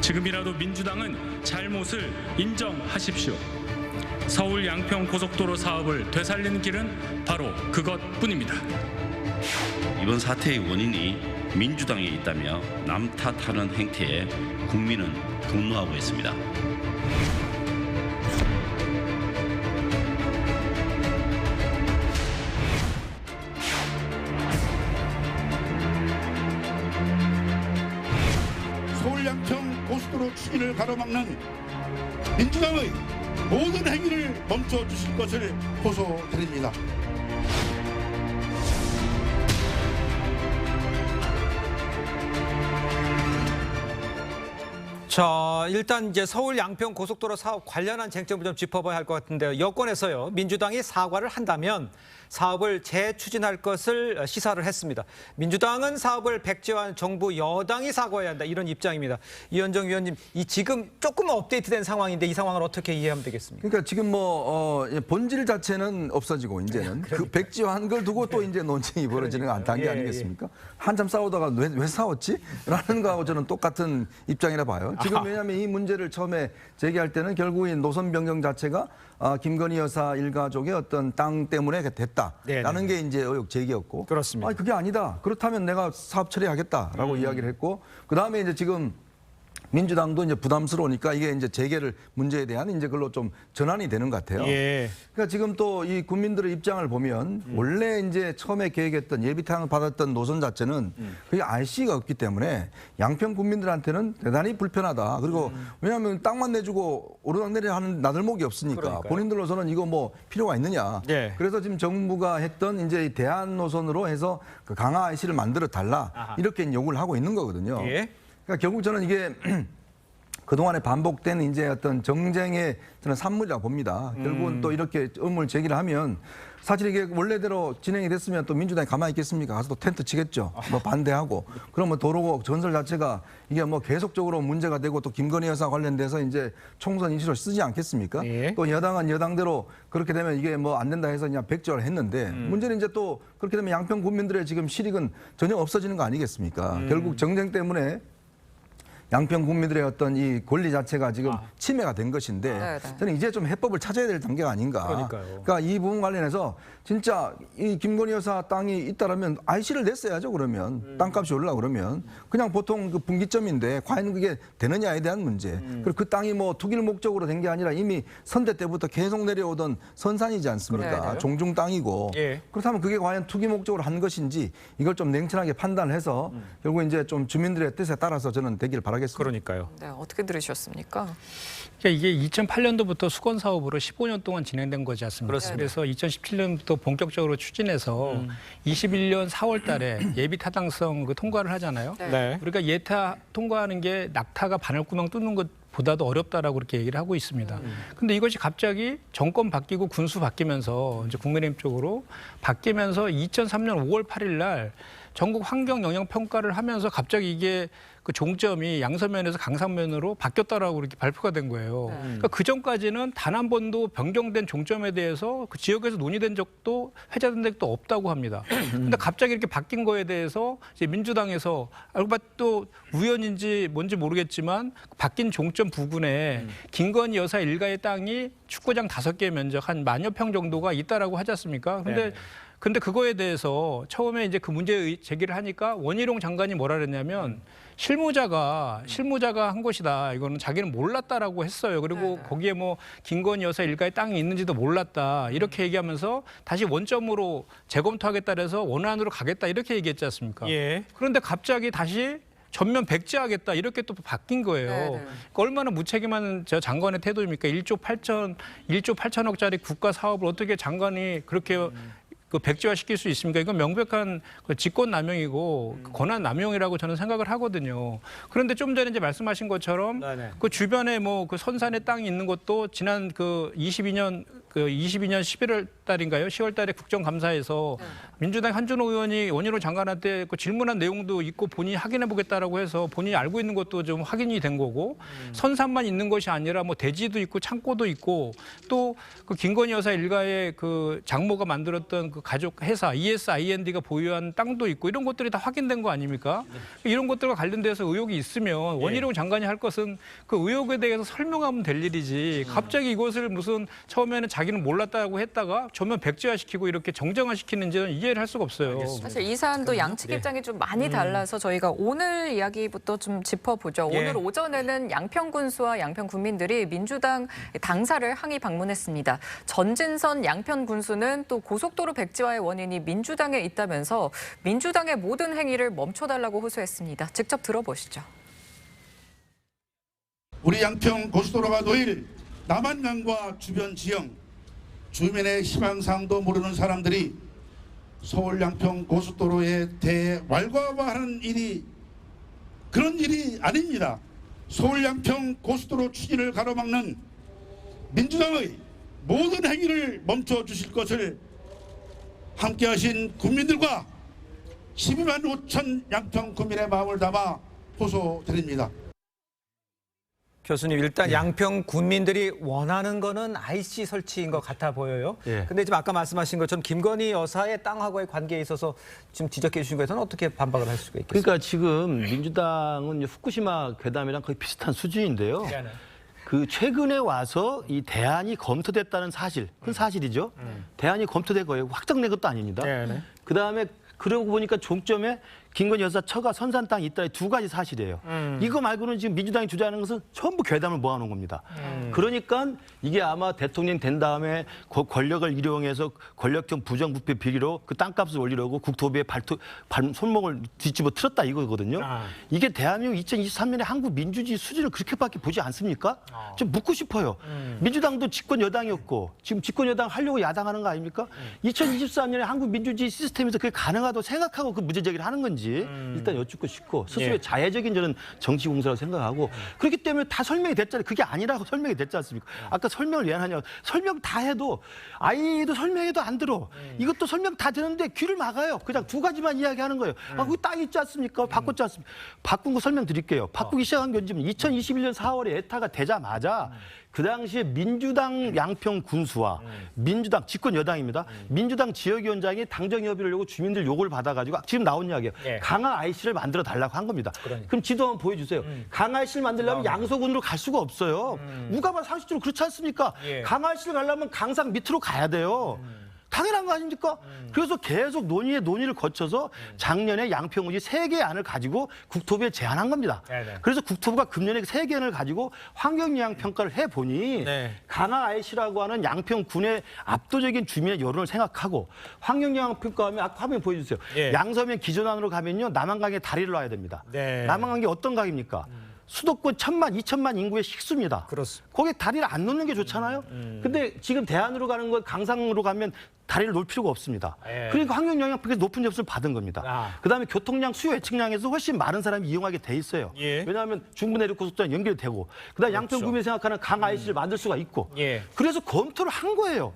지금이라도 민주당은 잘못을 인정하십시오. 서울 양평 고속도로 사업을 되살리는 길은 바로 그것뿐입니다. 이번 사태의 원인이 민주당에 있다며 남 탓하는 행태에 국민은 분노하고 있습니다. 서울 양평 고속도로 추진을 가로막는 민주당의 모든 행위를 멈춰 주실 것을 호소드립니다. 자, 일단 이제 서울 양평 고속도로 사업 관련한 쟁점을 좀 짚어봐야 할 것 같은데요. 여권에서요, 민주당이 사과를 한다면 사업을 재추진할 것을 시사를 했습니다. 민주당은 사업을 백지화한 정부 여당이 사과해야 한다, 이런 입장입니다. 이현정 위원님, 이 지금 조금 업데이트된 상황인데 이 상황을 어떻게 이해하면 되겠습니까? 그러니까 지금 본질 자체는 없어지고 이제는 그 백지화한 걸 두고 또 이제 논쟁이 벌어지는 단계 아니겠습니까? 한참 싸우다가 왜 싸웠지? 라는 거하고 저는 똑같은 입장이라 봐요. 지금 왜냐하면 이 문제를 처음에 제기할 때는 결국 이 노선 변경 자체가 김건희 여사 일가족의 어떤 땅 때문에 했다라는 게 이제 의혹 제기였고. 그렇습니다. 아니, 그게 아니다. 그렇다면 내가 사업 처리하겠다라고 이야기를 했고, 그 다음에 이제 지금 민주당도 이제 부담스러우니까 이게 이제 재개를 문제에 대한 이제 그걸로 좀 전환이 되는 것 같아요. 예. 그러니까 지금 또 이 국민들의 입장을 보면 원래 이제 처음에 계획했던 예비타항을 받았던 노선 자체는 그게 RC가 없기 때문에 양평 국민들한테는 대단히 불편하다. 그리고 왜냐하면 땅만 내주고 오르락내리락 하는 나들목이 없으니까 그러니까요. 본인들로서는 이거 뭐 필요가 있느냐. 예. 그래서 지금 정부가 했던 이제 대안 노선으로 해서 그 강화 RC를 만들어 달라 이렇게 요구를 하고 있는 거거든요. 예. 그러니까 결국 저는 이게 그동안에 반복된 이제 어떤 정쟁의 저는 산물이라고 봅니다. 결국은 또 이렇게 의문을 제기를 하면 사실 이게 원래대로 진행이 됐으면 또 민주당이 가만히 있겠습니까? 가서 또 텐트 치겠죠. 뭐 반대하고. 그러면 도로 건설 자체가 이게 뭐 계속적으로 문제가 되고 또 김건희 여사 관련돼서 이제 총선 이슈로 쓰지 않겠습니까? 예. 또 여당은 여당대로 그렇게 되면 이게 뭐 안 된다 해서 그냥 백지화를 했는데 문제는 이제 또 그렇게 되면 양평 국민들의 지금 실익은 전혀 없어지는 거 아니겠습니까? 결국 정쟁 때문에 양평 국민들의 어떤 이 권리 자체가 지금 침해가 된 것인데 저는 이제 좀 해법을 찾아야 될 단계가 아닌가. 그러니까요. 그러니까 이 부분 관련해서 진짜 이 김건희 여사 땅이 있다라면 IC를 냈어야죠. 그러면 땅값이 올라 그러면 그냥 보통 그 분기점인데 과연 그게 되느냐에 대한 문제. 그리고 그 땅이 뭐 투기를 목적으로 된 게 아니라 이미 선대 때부터 계속 내려오던 선산이지 않습니까? 네. 종중 땅이고. 예. 그렇다면 그게 과연 투기 목적으로 한 것인지 이걸 좀 냉철하게 판단해서 결국 이제 좀 주민들의 뜻에 따라서 저는 되기를 바라겠습니다. 그러니까요. 네, 어떻게 들으셨습니까? 그러니까 이게 2008년도부터 수건 사업으로 15년 동안 진행된 거지 않습니까? 그렇습니다. 그래서 2017년부터 본격적으로 추진해서 21년 4월 달에 예비 타당성 그 통과를 하잖아요. 네. 우리가 예타 통과하는 게 낙타가 바늘구멍 뚫는 것보다도 어렵다라고 그렇게 얘기를 하고 있습니다. 근데 이것이 갑자기 정권 바뀌고 군수 바뀌면서 이제 국민의힘 쪽으로 바뀌면서 2003년 5월 8일 날 전국 환경 영향 평가를 하면서 갑자기 이게 그 종점이 양서면에서 강산면으로 바뀌었다라고 이렇게 발표가 된 거예요. 그러니까 그 전까지는 단 한 번도 변경된 종점에 대해서 그 지역에서 논의된 적도 회자된 적도 없다고 합니다. 근데 갑자기 이렇게 바뀐 거에 대해서 이제 민주당에서 알고 봤더니 또 우연인지 뭔지 모르겠지만 바뀐 종점 부근에 김건희 여사 일가의 땅이 축구장 5개 면적 한 10,000여 평 정도가 있다라고 하지 않습니까? 근데 그거에 대해서 처음에 이제 그 문제 제기를 하니까 원희룡 장관이 뭐라 그랬냐면 실무자가 한 것이다. 이거는 자기는 몰랐다라고 했어요. 그리고 거기에 뭐 김건희 여사 일가의 땅이 있는지도 몰랐다. 이렇게 얘기하면서 다시 원점으로 재검토하겠다 그래서 원안으로 가겠다. 이렇게 얘기했지 않습니까? 예. 그런데 갑자기 다시 전면 백지하겠다 이렇게 또 바뀐 거예요. 그러니까 얼마나 무책임한 저 장관의 태도입니까? 1조 8천억짜리 국가 사업을 어떻게 장관이 그렇게 그 백지화 시킬 수 있습니까? 이건 명백한 그 직권 남용이고 권한 남용이라고 저는 생각을 하거든요. 그런데 좀 전에 이제 말씀하신 것처럼 그 주변에 뭐 그 선산에 땅이 있는 것도 지난 그 22년 11월 달인가요? 10월 달에 국정감사에서 민주당 한준호 의원이 원희룡 장관한테 그 질문한 내용도 있고 본인이 확인해 보겠다라고 해서 본인이 알고 있는 것도 좀 확인이 된 거고 선산만 있는 것이 아니라 뭐 대지도 있고 창고도 있고 또 그 김건희 여사 일가의 그 장모가 만들었던 그 가족 회사 ESIND가 보유한 땅도 있고 이런 것들이 다 확인된 거 아닙니까? 이런 것들과 관련돼서 의혹이 있으면 원희룡 장관이 할 것은 그 의혹에 대해서 설명하면 될 일이지 갑자기 이것을 무슨 처음에는 자기는 몰랐다고 했다가 전면 백지화시키고 이렇게 정정화시키는지는 이해를 할 수가 없어요. 사실 이 사안도 양측 입장이 좀 많이 달라서 저희가 오늘 이야기부터 좀 짚어보죠. 오늘 오전에는 양평 군수와 양평 군민들이 민주당 당사를 항의 방문했습니다. 전진선 양평 군수는 또 고속도로 백지화의 원인이 민주당에 있다면서 민주당의 모든 행위를 멈춰달라고 호소했습니다. 직접 들어보시죠. 우리 양평 고속도로가 놓일 남한강과 주변 지형, 주민의 희망사항도 모르는 사람들이 서울 양평 고속도로에 대해 왈가왈부하는 일이 그런 일이 아닙니다. 서울 양평 고속도로 추진을 가로막는 민주당의 모든 행위를 멈춰주실 것을 함께하신 국민들과 12만 5천 양평 국민의 마음을 담아 호소드립니다. 교수님, 일단 양평 군민들이 원하는 거는 IC 설치인 것 같아 보여요. 근데 지금 아까 말씀하신 것처럼 김건희 여사의 땅하고의 관계에 있어서 지금 지적해 주신 거에서는 어떻게 반박을 할 수가 있겠습니까? 그러니까 지금 민주당은 후쿠시마 괴담이랑 거의 비슷한 수준인데요. 그 최근에 와서 이 대안이 검토됐다는 사실, 그건 사실이죠. 대안이 검토된 거예요. 확정된 것도 아닙니다. 그다음에 그러고 보니까 종점에 김건희 여사 처가 선산 땅이 있다. 두 가지 사실이에요. 이거 말고는 지금 민주당이 주장하는 것은 전부 괴담을 모아놓은 겁니다. 그러니까 이게 아마 대통령 된 다음에 권력을 이용해서 권력형 부정부패 비리로 그 땅값을 올리려고 국토부에 손목을 뒤집어 틀었다 이거거든요. 이게 대한민국 2023년에 한국 민주주의 수준을 그렇게밖에 보지 않습니까? 좀 묻고 싶어요. 민주당도 집권 여당이었고 지금 집권 여당 하려고 야당하는 거 아닙니까? 2023년에 한국 민주주의 시스템에서 그게 가능하다고 생각하고 그 문제제기를 하는 건지 일단 여쭙고 싶고 스스로의 자해적인 저는 정치 공세라고 생각하고 그렇기 때문에 다 설명이 됐잖아요. 그게 아니라고 설명이 됐지 않습니까? 아까 설명을 왜 안 하냐고. 설명 다 해도 IAEA도 설명해도 안 들어. 이것도 설명 다 되는데 귀를 막아요. 그냥 두 가지만 이야기하는 거예요. 거기 땅 있지 않습니까? 바꿨지 않습니까? 바꾼 거 설명드릴게요. 바꾸기 시작한 게 언제면 2021년 4월에 에타가 되자마자 그 당시에 민주당 양평 군수와 민주당 집권 여당입니다. 민주당 지역위원장이 당정 협의를 하고 주민들 요구를 받아가지고 지금 나온 이야기예요. 강화 IC를 만들어 달라고 한 겁니다. 그럼 지도 한번 보여주세요. 강화 IC를 만들려면 양서군으로 갈 수가 없어요. 누가 봐도 상식적으로 그렇지 않습니까? 강화 IC를 가려면 강상 밑으로 가야 돼요. 당연한 거 아닙니까? 그래서 계속 논의를 거쳐서 작년에 양평군이 3개의 안을 가지고 국토부에 제안한 겁니다. 그래서 국토부가 금년에 3개 안을 가지고 환경영향 평가를 해보니 강화 IC라고 하는 양평군의 압도적인 주민의 여론을 생각하고 환경영향 평가하면 아까 화면 보여주세요. 양서면 기존안으로 가면요. 남한강에 다리를 놔야 됩니다. 남한강이 어떤 강입니까? 수도권 1,000만, 2,000만 인구의 식수입니다. 거기에 다리를 안 놓는 게 좋잖아요. 근데 지금 대안으로 가는 건 강상으로 가면 다리를 놓을 필요가 없습니다. 그러니까 환경영향평가에서 높은 점수를 받은 겁니다. 그다음에 교통량, 수요 예측량에서 훨씬 많은 사람이 이용하게 돼 있어요. 왜냐하면 중부내륙고속도로 연결되고 그다음에 양평구민이 생각하는 강 IC를 만들 수가 있고 그래서 검토를 한 거예요.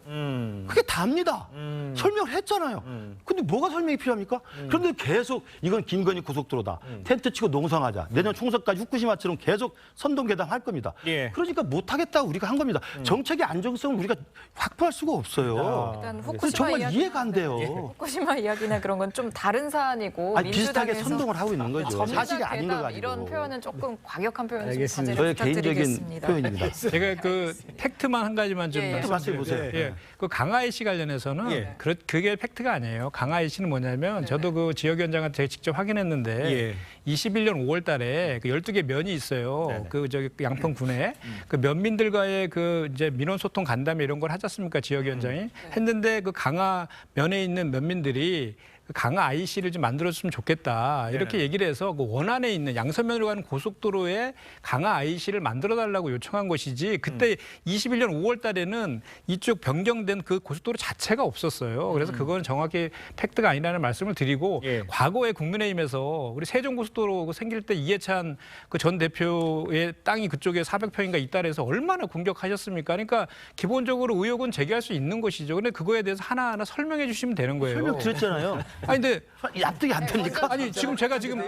그게 답니다. 설명을 했잖아요. 근데 뭐가 설명이 필요합니까? 그런데 계속 이건 김건희 고속도로다. 텐트 치고 농성하자. 내년 총선까지 후쿠시마처럼 계속 선동개당할 겁니다. 그러니까 못하겠다고 우리가 한 겁니다. 정책의 안정성을 우리가 확보할 수가 없어요. 일단 그래서 정말 이해가 안 돼요. 후쿠시마 이야기나 그런 건 좀 다른 사안이고 비슷하게 선동을 하고 있는 거죠. 사실이 아닌 거 가지고. 이런 표현은 조금 과격한 표현을 좀 자제를 저의 개인적인 부탁드리겠습니다. 표현입니다. 제가 그 팩트만 한 가지만 좀 말씀해보세요. 그 강화 IC 관련해서는 그게 팩트가 아니에요. 강화 IC는 뭐냐면 저도 그 지역위원장한테 직접 확인했는데 21년 5월 달에 그 12개 면이 있어요. 그 저기 양평군에 그 면민들과의 그 이제 민원 소통 간담회 이런 걸 하지 않습니까? 지역위원장이 했는데 그 강화 면에 있는 면민들이 강화 IC를 좀 만들어줬으면 좋겠다 이렇게 얘기를 해서 그 원안에 있는 양서면으로 가는 고속도로에 강화 IC를 만들어달라고 요청한 것이지 그때 21년 5월 달에는 이쪽 변경된 그 고속도로 자체가 없었어요. 그래서 그건 정확히 팩트가 아니라는 말씀을 드리고 과거에 국민의힘에서 우리 세종고속도로 생길 때 이해찬 그 전 대표의 땅이 그쪽에 400평인가 있다 그래서 얼마나 공격하셨습니까? 그러니까 기본적으로 의혹은 제기할 수 있는 것이죠. 근데 그거에 대해서 하나하나 설명해 주시면 되는 거예요. 설명 드렸잖아요. 아니 근데 납득이 안 됩니까? 아니 지금 제가 지금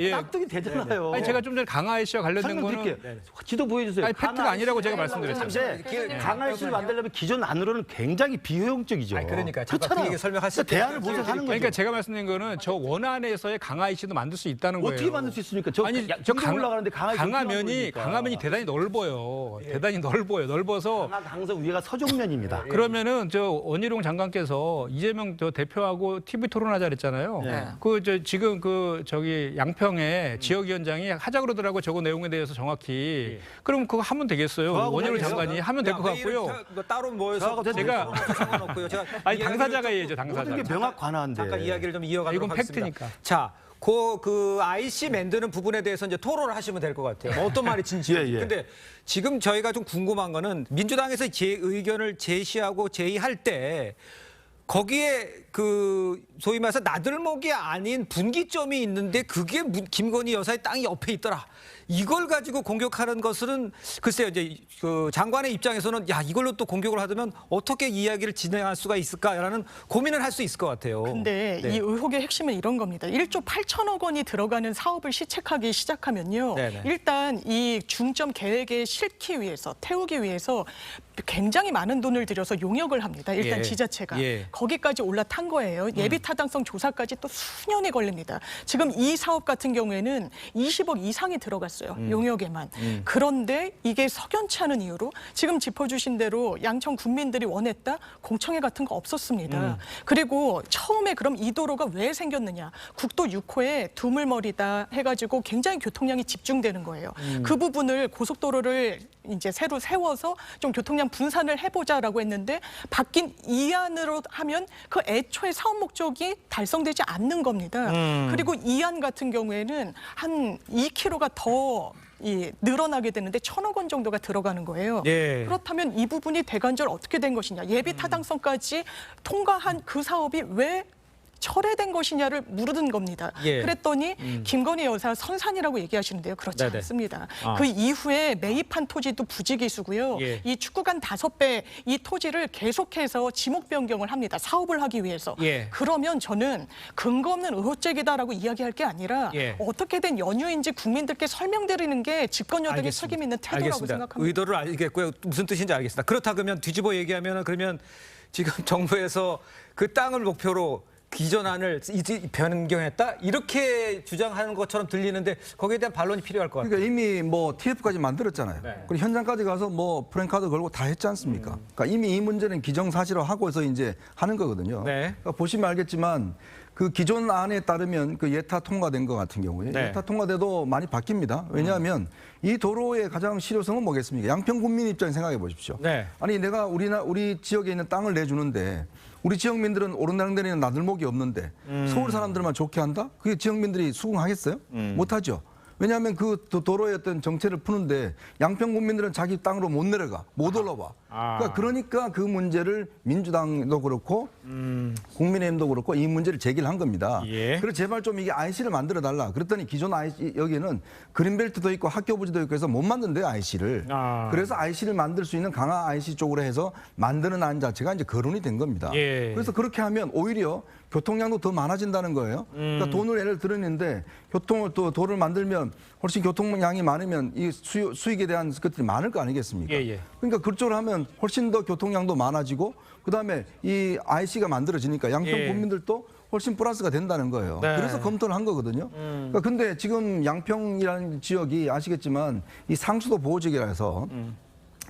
납득이 되잖아요. 아니 제가 좀 전에 강화 IC와 관련된 거는 지도 보여주세요. 아니 팩트가 아니라고 제가 말씀드렸잖아요. 강화 IC를 만들려면 기존 안으로는 굉장히 비효용적이죠. 그러니까 그렇잖아요. 설명할 수 대안을 모색하는 거죠. 그러니까 제가 말씀드린 거는 저 원안에서의 강화 IC도 만들 수 있다는 거예요. 어떻게 만들 수 있습니까? 아니 저 올라가는데 강화면이 대단히 넓어요. 대단히 넓어서 강성 위에가 서종면입니다. 그러면은 저 원희룡 장관께서 이재명 저 대표하고 TV 토론하자 그랬잖아요. 그 저 지금 그 저기 양평에 지역위원장이 하자 그러더라고 저거 내용에 대해서 정확히. 그럼 그거 하면 되겠어요. 원희룡 장관이 하면 될 것 같고요. 따로 모여서 제가 아니 당사자가 해야죠. 당사자. 이게 명확 관한데. 잠깐 이야기를 좀 이어가도록 이건 하겠습니다. 팩트니까. 자, 그 IC 만드는 부분에 대해서 이제 토론을 하시면 될 것 같아요. 뭐 어떤 말이 진지한지. 근데 지금 저희가 좀 궁금한 거는 민주당에서 제 의견을 제시하고 제의할 때 거기에 그 소위 말해서 나들목이 아닌 분기점이 있는데 그게 김건희 여사의 땅이 옆에 있더라. 이걸 가지고 공격하는 것은 글쎄요, 이제 그 장관의 입장에서는 야, 이걸로 또 공격을 하면 어떻게 이야기를 진행할 수가 있을까라는 고민을 할 수 있을 것 같아요. 근데 이 의혹의 핵심은 이런 겁니다. 1조 8천억 원이 들어가는 사업을 시책하기 시작하면요. 일단 이 중점 계획에 실기 위해서, 태우기 위해서 굉장히 많은 돈을 들여서 용역을 합니다. 일단 지자체가. 거기까지 올라탄 거예요. 예비 타당성 조사까지 또 수년이 걸립니다. 지금 이 사업 같은 경우에는 20억 이상이 들어갔어요. 있었어요. 용역에만. 그런데 이게 석연치 않은 이유로 지금 짚어주신 대로 양천 군민들이 원했다? 공청회 같은 거 없었습니다. 그리고 처음에 그럼 이 도로가 왜 생겼느냐. 국도 6호에 두물머리다 해가지고 굉장히 교통량이 집중되는 거예요. 그 부분을 고속도로를 이제 새로 세워서 좀 교통량 분산을 해보자라고 했는데 바뀐 이안으로 하면 그 애초에 사업 목적이 달성되지 않는 겁니다. 그리고 이안 같은 경우에는 한 2km가 더 늘어나게 되는데 1,000억 원 정도가 들어가는 거예요. 예. 그렇다면 이 부분이 대관절 어떻게 된 것이냐. 예비 타당성까지 통과한 그 사업이 왜 철회된 것이냐를 물은 겁니다. 예. 그랬더니 김건희 여사 선산이라고 얘기하시는데요. 그렇지 네네. 않습니다. 그 이후에 매입한 토지도 부지기수고요. 예. 이 축구관 5배 이 토지를 계속해서 지목 변경을 합니다. 사업을 하기 위해서. 예. 그러면 저는 근거 없는 의혹 제기다라고 이야기할 게 아니라 예. 어떻게 된 연유인지 국민들께 설명드리는 게 집권 여당의 책임 있는 태도라고 알겠습니다. 생각합니다. 의도를 알겠고요. 무슨 뜻인지 알겠습니다. 그렇다 그러면 뒤집어 얘기하면 그러면 지금 정부에서 그 땅을 목표로 기존안을 변경했다 이렇게 주장하는 것처럼 들리는데 거기에 대한 반론이 필요할 것 같아요. 그러니까 이미 뭐 TF까지 만들었잖아요. 네. 그리고 현장까지 가서 뭐 프랜카드 걸고 다 했지 않습니까? 그러니까 이미 이 문제는 기정사실화하고서 이제 하는 거거든요. 네. 그러니까 보시면 알겠지만 그 기존 안에 따르면 그 예타 통과된 것 같은 경우에 네. 예타 통과돼도 많이 바뀝니다. 왜냐하면 이 도로의 가장 실효성은 뭐겠습니까? 양평 국민 입장 생각해 보십시오. 네. 아니 내가 우리 지역에 있는 땅을 내주는데 우리 지역민들은 오르락내리는 나들목이 없는데 서울 사람들만 좋게 한다? 그게 지역민들이 수긍하겠어요? 못하죠. 왜냐하면 그 도로의 어떤 정체를 푸는데 양평 국민들은 자기 땅으로 못 내려가, 못 올라와. 그러니까 그 문제를 민주당도 그렇고 국민의힘도 그렇고 이 문제를 제기를 한 겁니다. 예. 그래서 제발 좀 이게 IC를 만들어 달라. 그랬더니 기존 IC 여기는 그린벨트도 있고 학교 부지도 있고 해서 못 만든대요, IC를. 그래서 IC를 만들 수 있는 강화 IC 쪽으로 해서 만드는 안 자체가 이제 거론이 된 겁니다. 예. 그래서 그렇게 하면 오히려 교통량도 더 많아진다는 거예요. 그러니까 돈을 예를 들었는데 도를 만들면 훨씬 교통량이 많으면 이 수익에 대한 것들이 많을 거 아니겠습니까? 예. 그러니까 그쪽으로 하면 훨씬 더 교통량도 많아지고 그다음에 이 IC가 만들어지니까 양평 예. 국민들도 훨씬 플러스가 된다는 거예요. 네. 그래서 검토를 한 거거든요. 그러니까 근데 지금 양평이라는 지역이 아시겠지만 이 상수도 보호지역이라서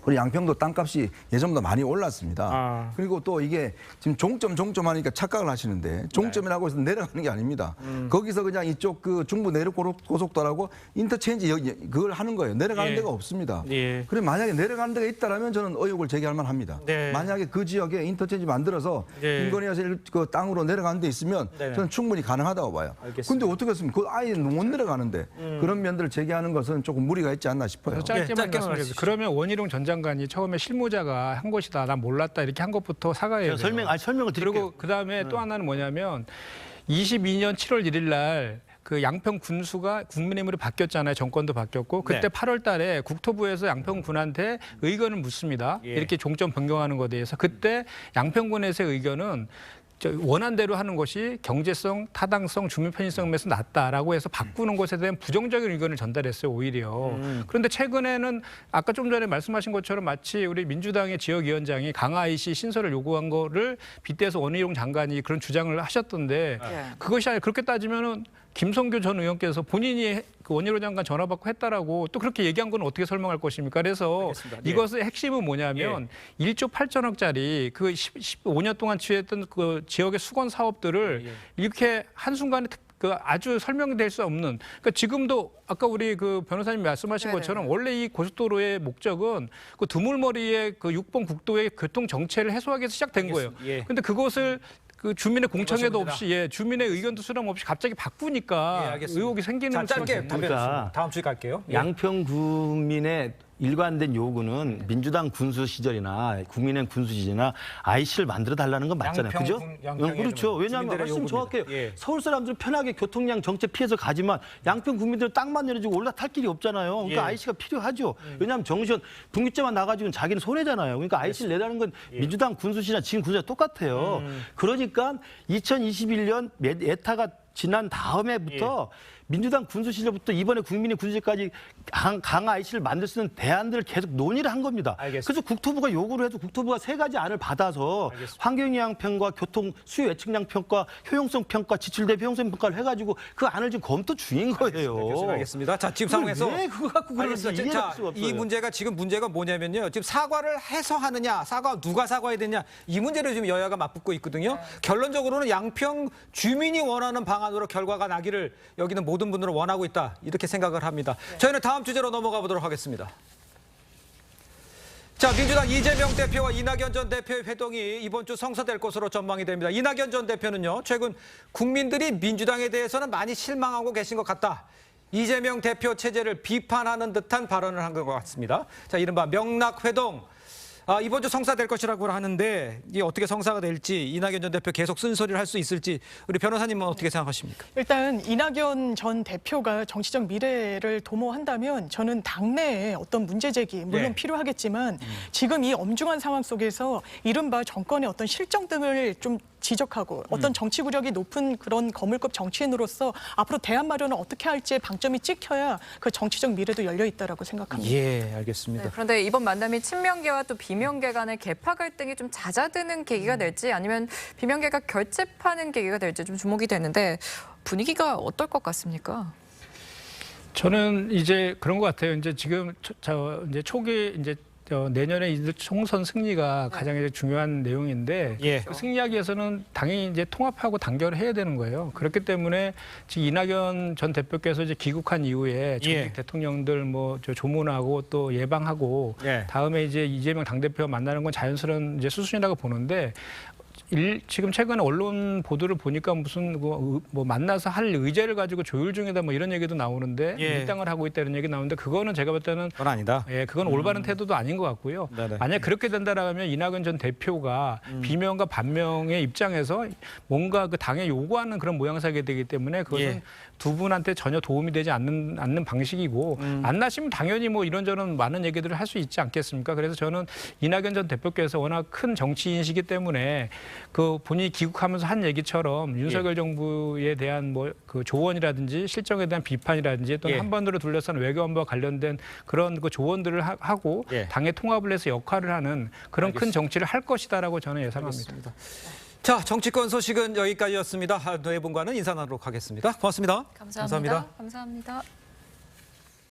우리 양평도 땅값이 예전보다 많이 올랐습니다. 그리고 또 이게 지금 종점 하니까 착각을 하시는데 종점이라고 해서 내려가는 게 아닙니다. 거기서 그냥 이쪽 그 중부 내륙 고속도로하고 인터체인지 그걸 하는 거예요. 내려가는 데가 없습니다. 그럼 만약에 내려가는 데가 있다라면 저는 의혹을 제기할 만합니다. 만약에 그 지역에 인터체인지 만들어서 김건희 여사 그 땅으로 내려가는 데 있으면 저는 충분히 가능하다고 봐요. 근데 어떻게 했습니까? 그 아예 못 내려가는데 그런 면들을 제기하는 것은 조금 무리가 있지 않나 싶어요. 짧게만 말씀드리겠습니다. 그러면 원희룡 전 장관이 처음에 실무자가 한 것이다. 난 몰랐다. 이렇게 한 것부터 사과해야 돼요. 설명을 드릴게요. 그리고 그다음에 또 하나는 뭐냐면 22년 7월 1일 날 그 양평 군수가 국민의힘으로 바뀌었잖아요. 정권도 바뀌었고 그때 8월 달에 국토부에서 양평 군한테 의견을 묻습니다. 이렇게 종점 변경하는 것에 대해서 그때 양평군에서의 의견은 원한대로 하는 것이 경제성, 타당성, 주민 편의성 면에서 낫다라고 해서 바꾸는 것에 대한 부정적인 의견을 전달했어요, 오히려. 그런데 최근에는 아까 좀 전에 말씀하신 것처럼 마치 우리 민주당의 지역위원장이 강화 IC 신설을 요구한 거를 빗대서 원희룡 장관이 그런 주장을 하셨던데 그것이 아니라 그렇게 따지면은 김성교 전 의원께서 본인이 그 원희룡 장관 전화 받고 했다라고 또 그렇게 얘기한 건 어떻게 설명할 것입니까? 그래서 이것의 핵심은 뭐냐면 1조 8천억짜리 그 15년 동안 취했던 그 지역의 수건 사업들을 이렇게 한순간에 그 아주 설명될 수 없는 그러니까 지금도 아까 우리 그 변호사님 말씀하신 것처럼 원래 이 고속도로의 목적은 그 두물머리의 그 6번 국도의 교통 정체를 해소하기 위해서 시작된 거예요. 그런데 그것을 그 주민의 공청회도 없이 주민의 의견도 수렴 없이 갑자기 바꾸니까 의혹이 생기는 짧게 다음 주에 갈게요. 양평 국민의 일관된 요구는 민주당 군수 시절이나 국민의힘 군수 시절이나 IC를 만들어 달라는 건 맞잖아요. 그죠? 그렇죠. 왜냐하면 훨씬 정확해요. 서울 사람들은 편하게 교통량 정체 피해서 가지만 양평 국민들은 땅만 내려주고 올라탈 길이 없잖아요. 그러니까 IC가 필요하죠. 왜냐하면 정시현 분기점만 나가지고는 자기는 손해잖아요. 그러니까 IC를 내라는 건 민주당 군수 시절 지금 군수가 똑같아요. 그러니까 2021년 예타가 지난 다음에부터 민주당 군수 시절부터 이번에 국민의 군수까지 강화 IC를 만들 수 있는 대안들을 계속 논의를 한 겁니다. 알겠습니다. 그래서 국토부가 요구를 해도 국토부가 3가지 안을 받아서 환경영향 평가, 교통 수요 예측량 평가, 효용성 평가, 지출 대비 효용성 평가를 해가지고 그 안을 지금 검토 중인 거예요. 교수님 알겠습니다. 자, 지금 상황에서 왜 그거 갖고 그러는지 알겠습니다. 이해할 자, 수가 없어요. 이 문제가 지금 문제가 뭐냐면요. 지금 사과를 해서 하느냐, 누가 사과해야 되냐 이 문제를 지금 여야가 맞붙고 있거든요. 결론적으로는 양평 주민이 원하는 방안으로 결과가 나기를 여기는 모든 분들은 원하고 있다 이렇게 생각을 합니다. 저희는 다음 주제로 넘어가 보도록 하겠습니다. 자, 민주당 이재명 대표와 이낙연 전 대표의 회동이 이번 주 성사될 것으로 전망이 됩니다. 이낙연 전 대표는요, 최근 국민들이 민주당에 대해서는 많이 실망하고 계신 것 같다. 이재명 대표 체제를 비판하는 듯한 발언을 한 것 같습니다. 자, 이른바 명락회동. 이번 주 성사될 것이라고 하는데 이게 어떻게 성사가 될지 이낙연 전 대표 계속 쓴소리를 할 수 있을지 우리 변호사님은 어떻게 생각하십니까? 일단 이낙연 전 대표가 정치적 미래를 도모한다면 저는 당내에 어떤 문제 제기 물론 필요하겠지만 지금 이 엄중한 상황 속에서 이른바 정권의 어떤 실정 등을 좀 지적하고 어떤 정치 구력이 높은 그런 거물급 정치인으로서 앞으로 대안 마련을 어떻게 할지에 방점이 찍혀야 그 정치적 미래도 열려 있다라고 생각합니다. 예, 알겠습니다. 네, 그런데 이번 만남이 친명계와 또 비명계 간의 계파 갈등이 좀 잦아드는 계기가 될지 아니면 비명계가 결집하는 계기가 될지 좀 주목이 되는데 분위기가 어떨 것 같습니까? 저는 이제 그런 것 같아요. 이제 지금 이제 초기 이제 내년에 이제 총선 승리가 가장 이제 중요한 내용인데 그 승리하기 위해서는 당연히 이제 통합하고 단결을 해야 되는 거예요. 그렇기 때문에 지금 이낙연 전 대표께서 이제 귀국한 이후에 전직 대통령들 뭐 조문하고 또 예방하고 다음에 이제 이재명 당대표와 만나는 건 자연스러운 이제 수순이라고 보는데 지금 최근에 언론 보도를 보니까 무슨 뭐 만나서 할 의제를 가지고 조율 중이다 뭐 이런 얘기도 나오는데 밀당을 하고 있다 이런 얘기 나오는데 그거는 제가 볼 때는 그건 아니다. 그건 올바른 태도도 아닌 것 같고요. 만약 그렇게 된다라면 이낙연 전 대표가 비명과 반명의 입장에서 뭔가 그 당에 요구하는 그런 모양새가 되기 때문에 그것은 두 분한테 전혀 도움이 되지 않는 방식이고 만나시면 당연히 뭐 이런저런 많은 얘기들을 할 수 있지 않겠습니까? 그래서 저는 이낙연 전 대표께서 워낙 큰 정치인이시기 때문에 그 본인이 귀국하면서 한 얘기처럼 윤석열 정부에 대한 뭐 그 조언이라든지 실정에 대한 비판이라든지 또는 한반도를 둘러싼 외교안보와 관련된 그런 그 조언들을 하고 당의 통합을 해서 역할을 하는 그런 큰 정치를 할 것이다라고 저는 예상합니다. 자, 정치권 소식은 여기까지였습니다. 네 분과는 인사 나누도록 하겠습니다. 고맙습니다. 감사합니다. 감사합니다.